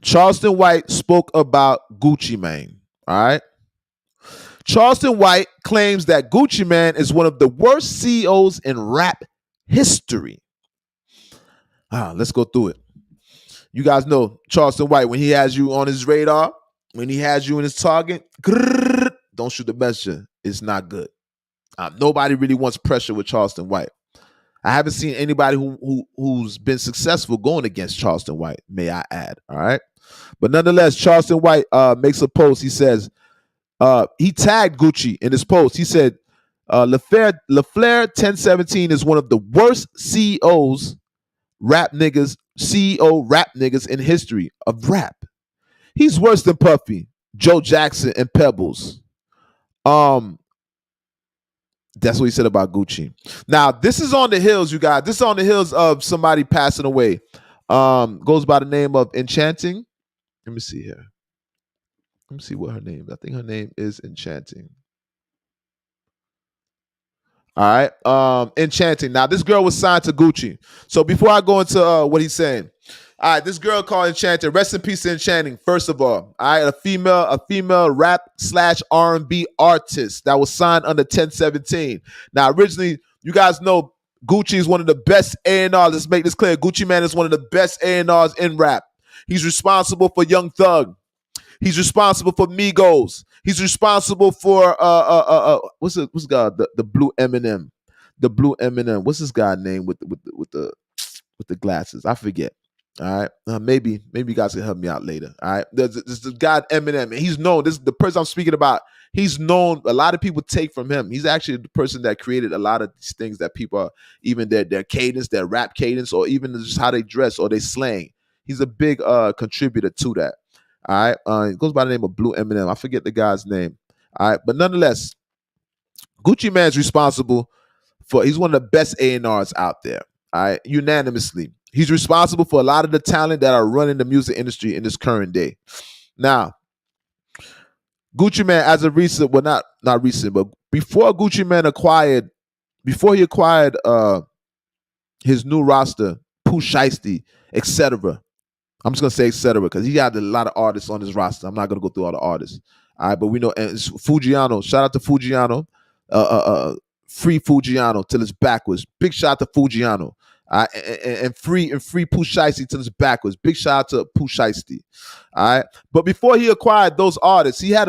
Charleston White spoke about Gucci Mane. All right. Charleston White claims that Gucci Mane is one of the worst CEOs in rap history. Let's go through it. You guys know Charleston White, when he has you on his radar, when he has you in his target, don't shoot the messenger. It's not good. Nobody really wants pressure with Charleston White. I haven't seen anybody who's been successful going against Charleston White, may I add. All right. But nonetheless, Charleston White makes a post. He says, he tagged Gucci in his post. He said, LaFleur 1017 is one of the worst CEO rap niggas in history of rap. He's worse than Puffy, Joe Jackson, and Pebbles. That's what he said about Gucci. Now, this is on the heels, you guys. This is on the heels of somebody passing away. Goes by the name of Enchanting. Let me see here. Let me see what her name is. I think her name is Enchanting. All right. Enchanting. Now, this girl was signed to Gucci. So before I go into what he's saying, all right, this girl called Enchanting. Rest in peace to Enchanting. First of all, all right, a female rap / R&B artist that was signed under 1017. Now, originally, you guys know Gucci is one of the best A&Rs. Let's make this clear. Gucci Mane is one of the best A&Rs in rap. He's responsible for Young Thug. He's responsible for Migos. He's responsible for what's the blue Eminem, the blue Eminem. What's this guy name with the glasses? I forget. All right, maybe you guys can help me out later. All right, there's the guy Eminem, and he's known. This is the person I'm speaking about. He's known. A lot of people take from him. He's actually the person that created a lot of these things that people are, even their cadence, their rap cadence, or even just how they dress or they slang. He's a big contributor to that. All right, it goes by the name of Blue Eminem. I forget the guy's name. All right, but nonetheless, Gucci Mane's responsible for. He's one of the best A&Rs out there. All right, unanimously, He's responsible for a lot of the talent that are running the music industry in this current day. Now, Gucci Mane, as of recent, well, not recent, but before Gucci Mane before he acquired his new roster, Pooh Shiesty, etc. I'm just gonna say etc. because he had a lot of artists on his roster. I'm not gonna go through all the artists. All right, but we know, and it's Fujiano. Shout out to Fujiano. Free Fujiano till it's backwards. Big shout out to Fujiano. And free Pooh Shiesty till it's backwards. Big shout out to Pooh Shiesty. All right. But before he acquired those artists, he had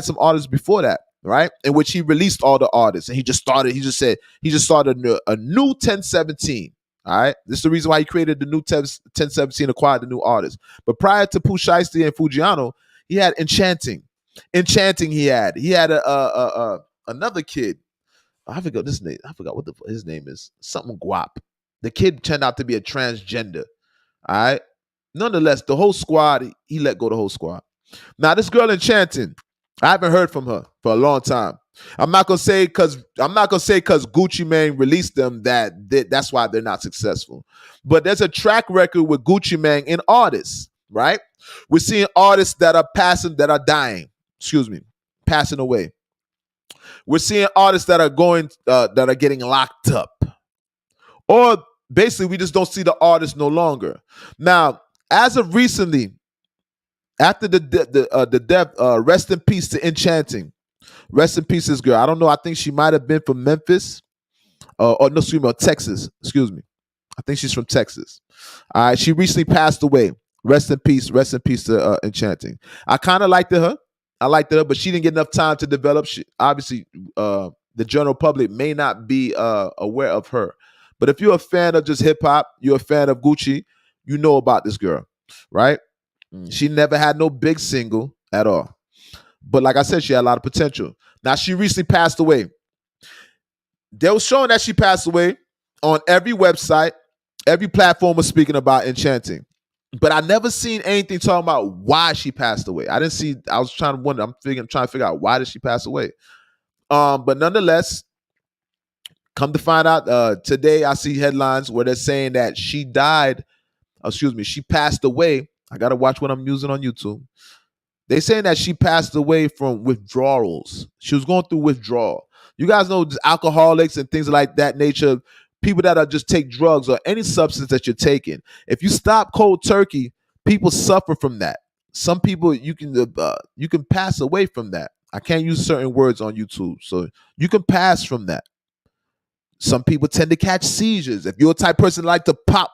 some artists before that, right? In which he released all the artists. And he just started a new 1017. All right. This is the reason why he created the new 1017, acquired the new artists. But prior to Pooh Shiesty and Fujiano, he had Enchanting. He had another kid. I forgot this name. I forgot what his name is. Something Guap. The kid turned out to be a transgender. All right. Nonetheless, the whole squad, he let go the whole squad. Now, this girl Enchanting, I haven't heard from her for a long time. I'm not gonna say because Gucci Mane released them that's why they're not successful. But there's a track record with Gucci Mane in artists, right? We're seeing artists that are passing away. We're seeing artists that are getting locked up. Or basically, we just don't see the artist no longer. Now, as of recently, after the death, rest in peace to Enchanting. Rest in peace, this girl. I don't know. I think she might have been from Memphis, or Texas. Excuse me. I think she's from Texas. All right. She recently passed away. Rest in peace. Rest in peace to Enchanting. I kind of liked her. But she didn't get enough time to develop. Obviously, the general public may not be aware of her. But if you're a fan of just hip hop, you're a fan of Gucci, you know about this girl, right? She never had no big single at all. But like I said, she had a lot of potential. Now, she recently passed away. They were showing that she passed away on every website. Every platform was speaking about Enchanting. But I never seen anything talking about why she passed away. I was trying to wonder. I'm trying to figure out why did she pass away. But nonetheless, come to find out, today I see headlines where they're saying that she passed away. I got to watch what I'm using on YouTube. They're saying that she passed away from withdrawals. She was going through withdrawal. You guys know alcoholics and things like that nature, people that are just take drugs or any substance that you're taking. If you stop cold turkey, people suffer from that. Some people, you can pass away from that. I can't use certain words on YouTube. So you can pass from that. Some people tend to catch seizures. If you're a type of person like to pop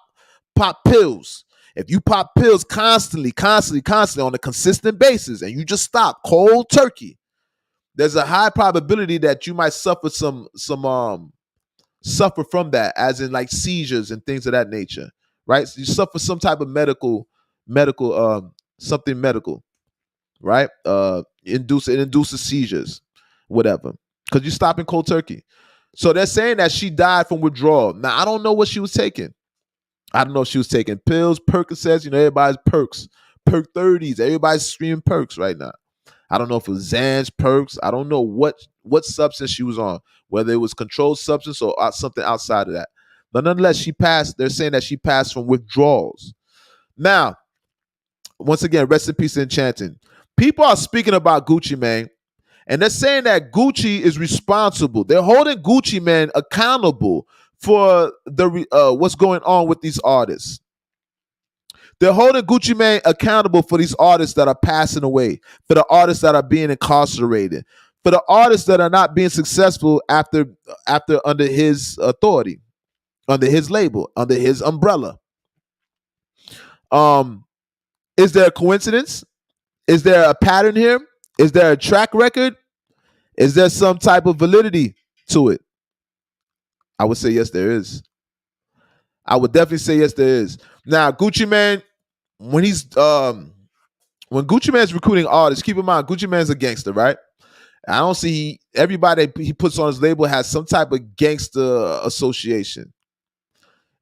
pills, if you pop pills constantly on a consistent basis and you just stop cold turkey, there's a high probability that you might suffer suffer from that, as in like seizures and things of that nature, right? So you suffer some type of medical, something medical, right? It induces seizures, whatever, because you're stopping cold turkey. So they're saying that she died from withdrawal. Now, I don't know what she was taking. I don't know if she was taking pills, Percocets, everybody's perks, perk 30s. Everybody's screaming perks right now. I don't know if it was Xans, perks. I don't know what substance she was on, whether it was controlled substance or something outside of that. But nonetheless, she passed. They're saying that she passed from withdrawals. Now, once again, rest in peace, Enchanting. People are speaking about Gucci Mane, and they're saying that Gucci is responsible. They're holding Gucci Mane accountable for what's going on with these artists. They're holding Gucci Mane accountable for these artists that are passing away, for the artists that are being incarcerated, for the artists that are not being successful after under his authority, under his label, under his umbrella. Is there a coincidence? Is there a pattern here? Is there a track record? Is there some type of validity to it? I would say yes, there is. I would definitely say yes, there is. Now, Gucci Mane, when Gucci Mane's recruiting artists, keep in mind, Gucci Mane's a gangster, right? I don't see everybody he puts on his label has some type of gangster association.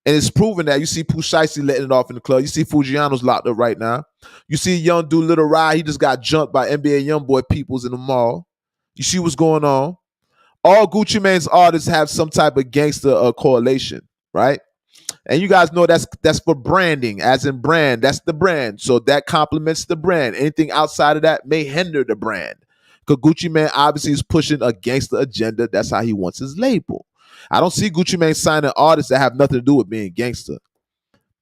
And it's proven that. You see Pooh Shiesty letting it off in the club. You see Fujiano's locked up right now. You see young dude Little Rye, he just got jumped by NBA YoungBoy peoples in the mall. You see what's going on? All Gucci Mane's artists have some type of gangster correlation, right? And you guys know that's for branding, as in brand. That's the brand. So that complements the brand. Anything outside of that may hinder the brand. Because Gucci Mane obviously is pushing against the agenda. That's how he wants his label. I don't see Gucci Mane signing artists that have nothing to do with being gangster.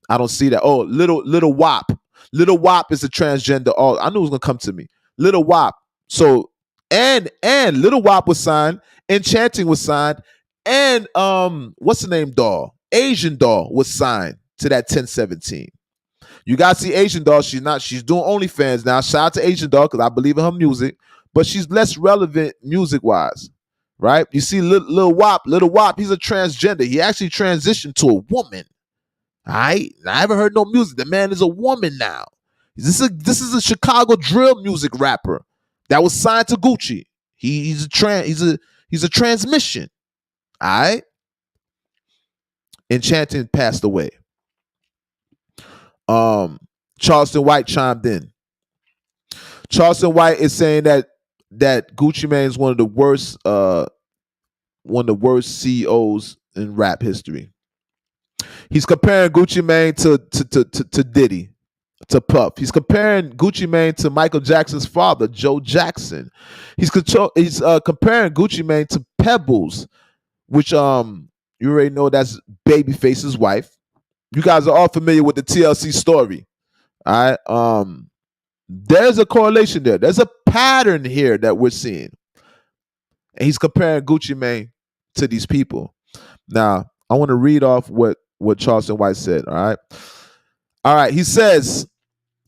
I don't see that. Oh, little WAP. Little WAP is a transgender. Oh, I knew it was gonna come to me. Little WAP. So and Little WAP was signed. Enchanting was signed. And what's the name doll? Asian doll was signed to that 1017. You guys see Asian doll. She's doing OnlyFans now. Shout out to Asian doll because I believe in her music, but she's less relevant music wise. Right? You see Little WAP, he's a transgender. He actually transitioned to a woman. All right, I haven't heard no music. The man is a woman now. This is a Chicago drill music rapper that was signed to Gucci. He's a transmission. All right. Enchanting passed away. Charleston White chimed in. Charleston White is saying that Gucci Mane is one of the worst CEOs in rap history. He's comparing Gucci Mane to Diddy, to Puff. He's comparing Gucci Mane to Michael Jackson's father, Joe Jackson. He's comparing Gucci Mane to Pebbles, which you already know that's Babyface's wife. You guys are all familiar with the TLC story. All right. There's a correlation there. There's a pattern here that we're seeing. And he's comparing Gucci Mane to these people. Now, I want to read off what Charleston White said. All right. He says,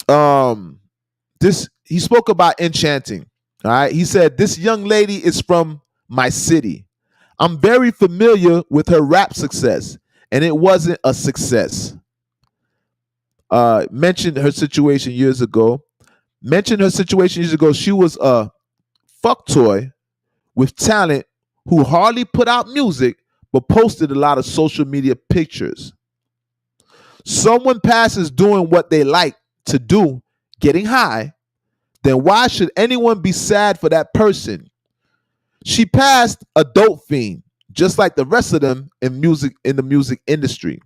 he spoke about Enchanting. All right. He said, this young lady is from my city. I'm very familiar with her rap success, and it wasn't a success. Mentioned her situation years ago. She was a fuck toy with talent who hardly put out music but posted a lot of social media pictures. Someone passes doing what they like to do, getting high, then why should anyone be sad for that person? She passed a dope fiend, just like the rest of them in the music industry.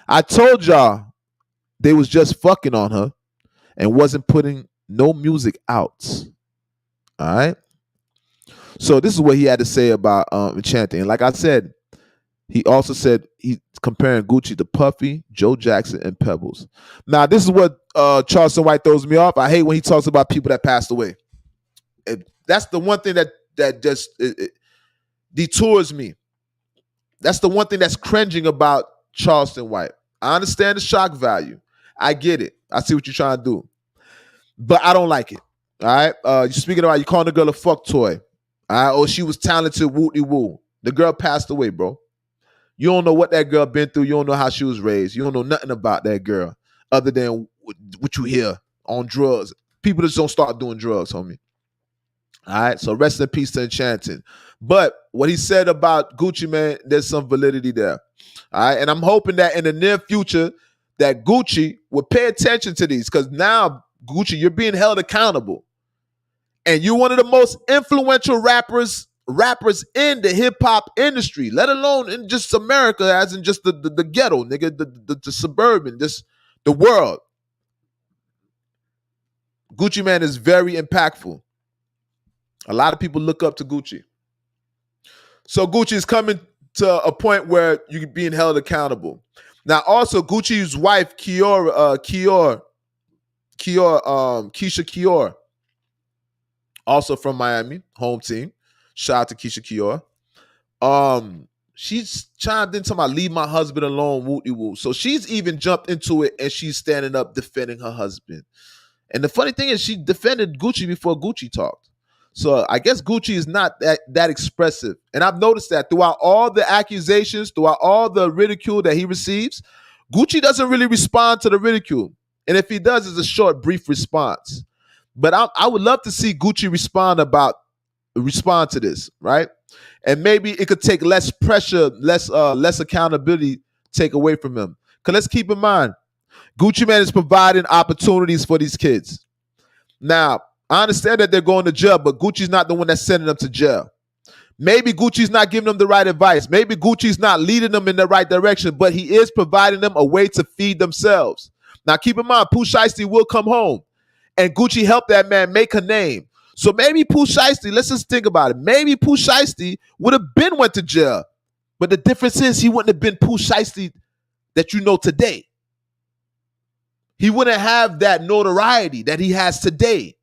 I told y'all they was just fucking on her and wasn't putting no music out. All right. So this is what he had to say about Enchanting. And like I said, he also said he's comparing Gucci to Puffy, Joe Jackson, and Pebbles. Now, this is what Charleston White throws me off. I hate when he talks about people that passed away. That's the one thing that just detours me. That's the one thing that's cringing about Charleston White. I understand the shock value. I get it. I see what you're trying to do. But I don't like it. All right? You're speaking about you calling the girl a fuck toy. All right? Oh, she was talented, woo-de-woo. The girl passed away, bro. You don't know what that girl been through. You don't know how she was raised. You don't know nothing about that girl other than what you hear on drugs. People just don't start doing drugs, homie. All right, so rest in peace to Enchanting. But what he said about Gucci Mane, there's some validity there. All right, and I'm hoping that in the near future that Gucci will pay attention to these, because now, Gucci, you're being held accountable. And you're one of the most influential rappers in the hip-hop industry, let alone in just America, as in just the ghetto, nigga, the suburban, just the world. Gucci Mane is very impactful. A lot of people look up to Gucci. So Gucci is coming to a point where you're being held accountable. Now, also, Gucci's wife, Keisha Kior, also from Miami, home team. Shout out to Keisha Kior. She's chimed into my leave my husband alone, woo-de-woo. So she's even jumped into it and she's standing up defending her husband. And the funny thing is she defended Gucci before Gucci talked. So I guess Gucci is not that expressive. And I've noticed that throughout all the accusations, throughout all the ridicule that he receives, Gucci doesn't really respond to the ridicule. And if he does, it's a short, brief response. But I would love to see Gucci respond to this, right? And maybe it could take less pressure, less accountability take away from him. Because let's keep in mind, Gucci Mane is providing opportunities for these kids. Now, I understand that they're going to jail, but Gucci's not the one that's sending them to jail. Maybe Gucci's not giving them the right advice. Maybe Gucci's not leading them in the right direction, but he is providing them a way to feed themselves. Now, keep in mind, Pooh Shiesty will come home, and Gucci helped that man make a name. So maybe Pooh Shiesty, let's just think about it. Maybe Pooh Shiesty would have been went to jail, but the difference is he wouldn't have been Pooh Shiesty that you know today. He wouldn't have that notoriety that he has today.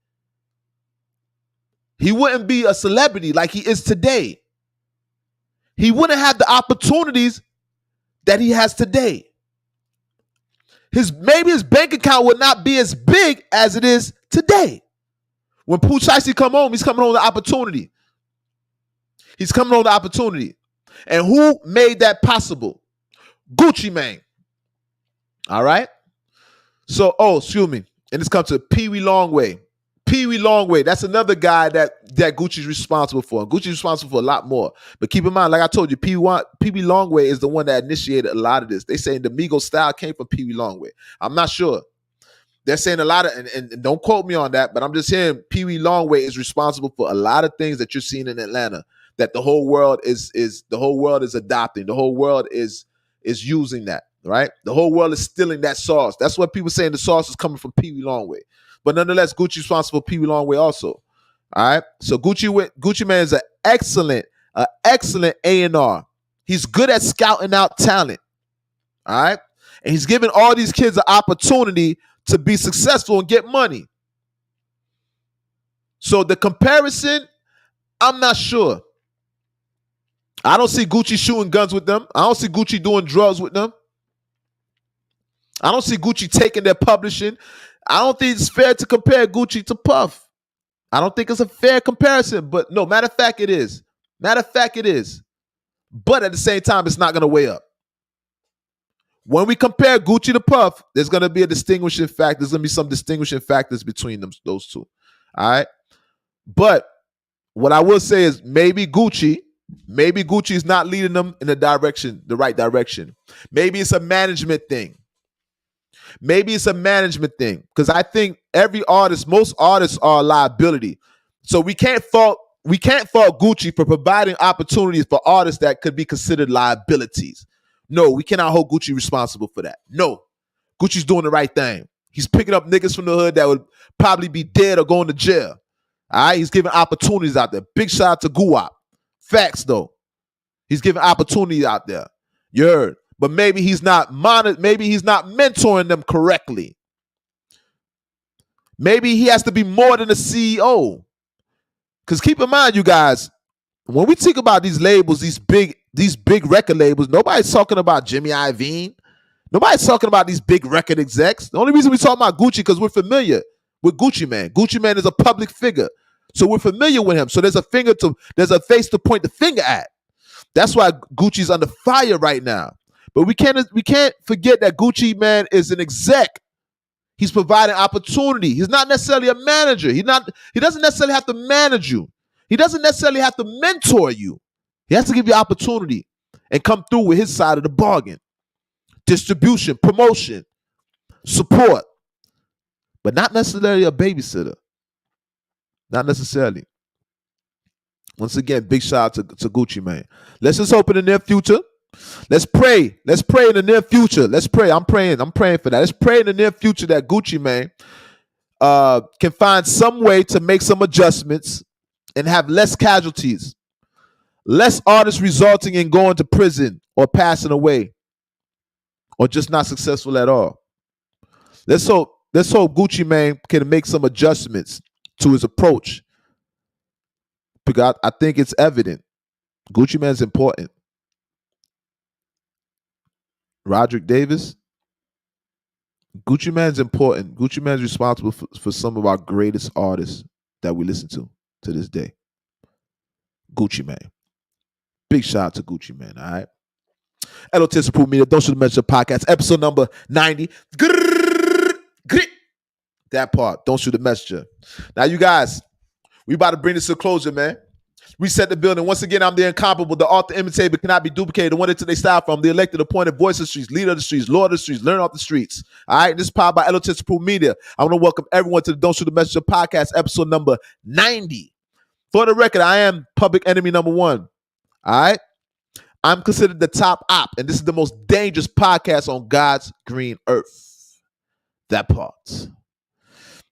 He wouldn't be a celebrity like he is today. He wouldn't have the opportunities that he has today. Maybe his bank account would not be as big as it is today. When Pooh Shiesty come home, he's coming home with opportunity. He's coming home with opportunity. And who made that possible? Gucci Mane. All right? So, excuse me. And this comes to Pee Wee Longway. Pee Wee Longway, that's another guy that Gucci's responsible for. And Gucci's responsible for a lot more. But keep in mind, like I told you, Pee Wee Longway is the one that initiated a lot of this. They saying the Migos style came from Pee Wee Longway. I'm not sure. They're saying a lot of, and don't quote me on that, but I'm just hearing Pee Wee Longway is responsible for a lot of things that you're seeing in Atlanta that the whole world is adopting. The whole world is using that, right? The whole world is stealing that sauce. That's what people saying the sauce is coming from Pee Wee Longway. But nonetheless, Gucci's responsible for Pee Wee Longway also. All right. So Gucci Mane is an excellent A&R. He's good at scouting out talent. All right. And he's giving all these kids an opportunity to be successful and get money. So the comparison, I'm not sure. I don't see Gucci shooting guns with them. I don't see Gucci doing drugs with them. I don't see Gucci taking their publishing. I don't think it's fair to compare Gucci to Puff. I don't think it's a fair comparison, but no, matter of fact, it is. Matter of fact, it is. But at the same time, it's not going to weigh up. When we compare Gucci to Puff, there's going to be a distinguishing factor. There's going to be some distinguishing factors between those two. All right. But what I will say is maybe Gucci is not leading them in the right direction. Maybe it's a management thing. Because I think most artists are a liability. So we can't fault Gucci for providing opportunities for artists that could be considered liabilities. No, we cannot hold Gucci responsible for that. No, Gucci's doing the right thing. He's picking up niggas from the hood that would probably be dead or going to jail. All right, he's giving opportunities out there. Big shout out to Guwap. Facts though, he's giving opportunities out there. You heard, but maybe he's not mentoring them correctly. Maybe he has to be more than a CEO. Because keep in mind, you guys, when we think about these labels, these big record labels, nobody's talking about Jimmy Iovine. Nobody's talking about these big record execs. The only reason we talk about Gucci because we're familiar with Gucci Mane. Gucci Mane is a public figure, so we're familiar with him. So there's a face to point the finger at. That's why Gucci's under fire right now. But we can't forget that Gucci Mane is an exec. He's providing opportunity. He's not necessarily a manager. He doesn't necessarily have to manage you. He doesn't necessarily have to mentor you. He has to give you opportunity and come through with his side of the bargain. Distribution, promotion, support, but not necessarily a babysitter. Not necessarily. Once again, big shout out to Gucci Mane. Let's just hope in the near future. Let's pray. Let's pray in the near future. Let's pray. I'm praying for that. Let's pray in the near future that Gucci Mane can find some way to make some adjustments and have less casualties. Less artists resulting in going to prison or passing away or just not successful at all. Let's hope Gucci Mane can make some adjustments to his approach. Because I think it's evident. Gucci Mane's important. Roderick Davis. Gucci Mane's important. Gucci Mane's responsible for some of our greatest artists that we listen to this day. Gucci Mane. Big shout out to Gucci Mane, all right? L.O.T.S Approved Media, Don't Shoot the Messenger podcast, episode number 90. That part, Don't Shoot the Messenger. Now, you guys, we about to bring this to a closure, man. Reset the building. Once again, I'm the incomparable, the author, imitator, but cannot be duplicated, the one that they style from, the elected, appointed voice of the streets, leader of the streets, lord of the streets, learn off the streets. All right, this is powered by L.O.T.S Approved Media. I want to welcome everyone to the Don't Shoot the Messenger podcast, episode number 90. For the record, I am public enemy number one. All right? I'm considered the top op, and this is the most dangerous podcast on God's green earth. That part.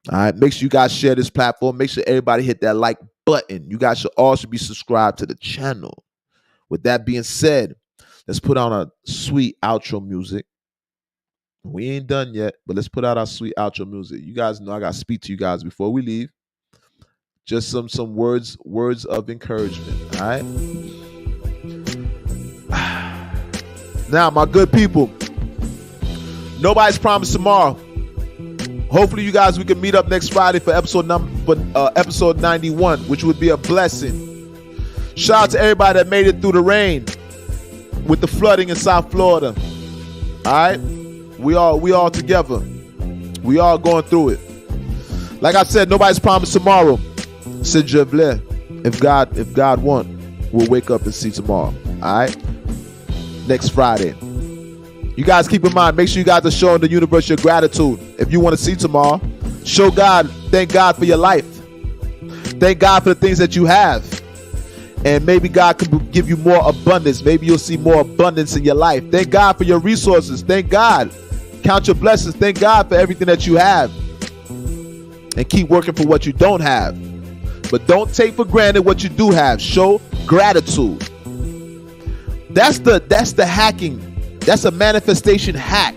All right? Make sure you guys share this platform. Make sure everybody hit that like button. You guys should also be subscribed to the channel. With that being said, let's put on a sweet outro music. We ain't done yet, but let's put out our sweet outro music. You guys know I got to speak to you guys before we leave. Just some words of encouragement, all right? Now, my good people, nobody's promised tomorrow. Hopefully, you guys, we can meet up next Friday for episode 91, which would be a blessing. Shout out to everybody that made it through the rain with the flooding in South Florida. All right? We all together. We all going through it. Like I said, nobody's promised tomorrow. C'est Dieu voulait. If God want, we'll wake up and see tomorrow. All right? Next Friday. You guys keep in mind, make sure you guys are showing the universe your gratitude. If you want to see tomorrow, show God, thank God for your life. Thank God for the things that you have. And maybe God can give you more abundance. Maybe you'll see more abundance in your life. Thank God for your resources. Thank God. Count your blessings. Thank God for everything that you have. And keep working for what you don't have. But don't take for granted what you do have. Show gratitude. That's the hacking. That's a manifestation hack.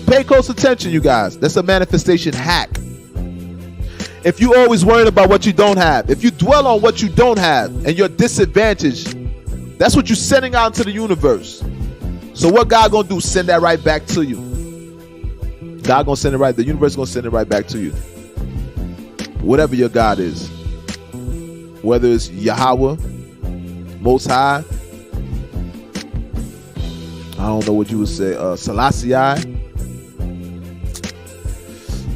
Pay close attention, you guys. That's a manifestation hack. If you always worrying about what you don't have, if you dwell on what you don't have and your disadvantage, that's what you're sending out into the universe. So what God gonna do? Send that right back to you. God gonna send it right. The universe gonna send it right back to you. Whatever your God is, whether it's Yahweh, Most High, I don't know what you would say, Selassie,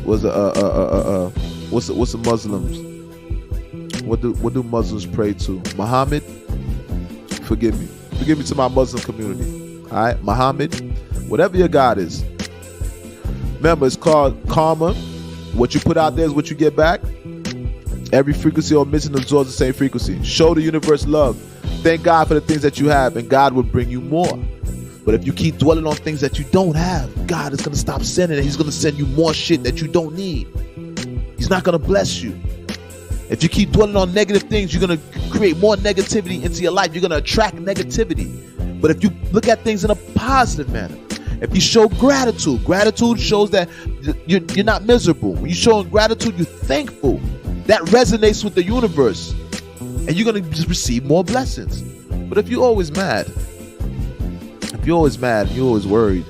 what's the Muslims? What do Muslims pray to? Muhammad? Forgive me to my Muslim community. All right, Muhammad, whatever your God is. Remember, it's called karma. What you put out there is what you get back. Every frequency or emission absorbs the same frequency. Show the universe love. Thank God for the things that you have, and God will bring you more. But if you keep dwelling on things that you don't have, God is going to stop sending it. He's going to send you more shit that you don't need. He's not going to bless you. If you keep dwelling on negative things, you're going to create more negativity into your life. You're going to attract negativity. But if you look at things in a positive manner, if you show gratitude shows that you're not miserable. When you're showing gratitude, you're thankful. That resonates with the universe. And you're going to just receive more blessings. But if you're always mad, you're always worried,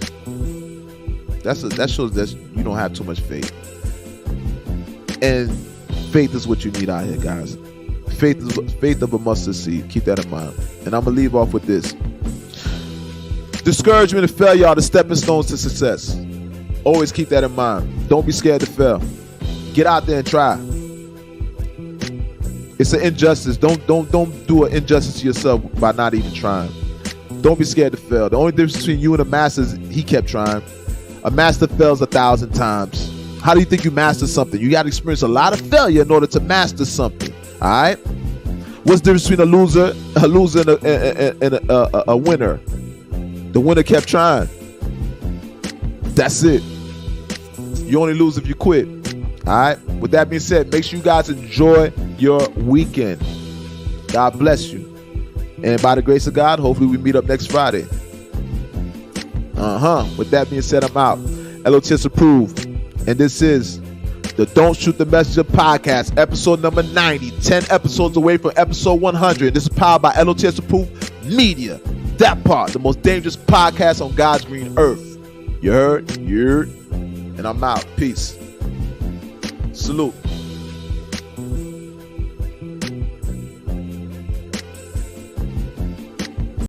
that shows that you don't have too much faith. And faith is what you need out here, guys. Faith of a mustard seed. Keep that in mind. And I'm going to leave off with this. Discouragement and failure are the stepping stones to success. Always keep that in mind. Don't be scared to fail. Get out there and try. It's an injustice. Don't do an injustice to yourself by not even trying. Don't be scared to fail. The only difference between you and a master is he kept trying. A master fails 1,000 times. How do you think you master something? You got to experience a lot of failure in order to master something. All right? What's the difference between a loser and a winner? The winner kept trying. That's it. You only lose if you quit. All right? With that being said, make sure you guys enjoy your weekend. God bless you. And by the grace of God, hopefully we meet up next Friday. With that being said, I'm out. L.O.T.S approved. And this is the Don't Shoot the Messenger podcast, episode number 90. 10 episodes away from episode 100. This is powered by L.O.T.S approved media. That part, the most dangerous podcast on God's green earth. You heard? And I'm out. Peace. Salute.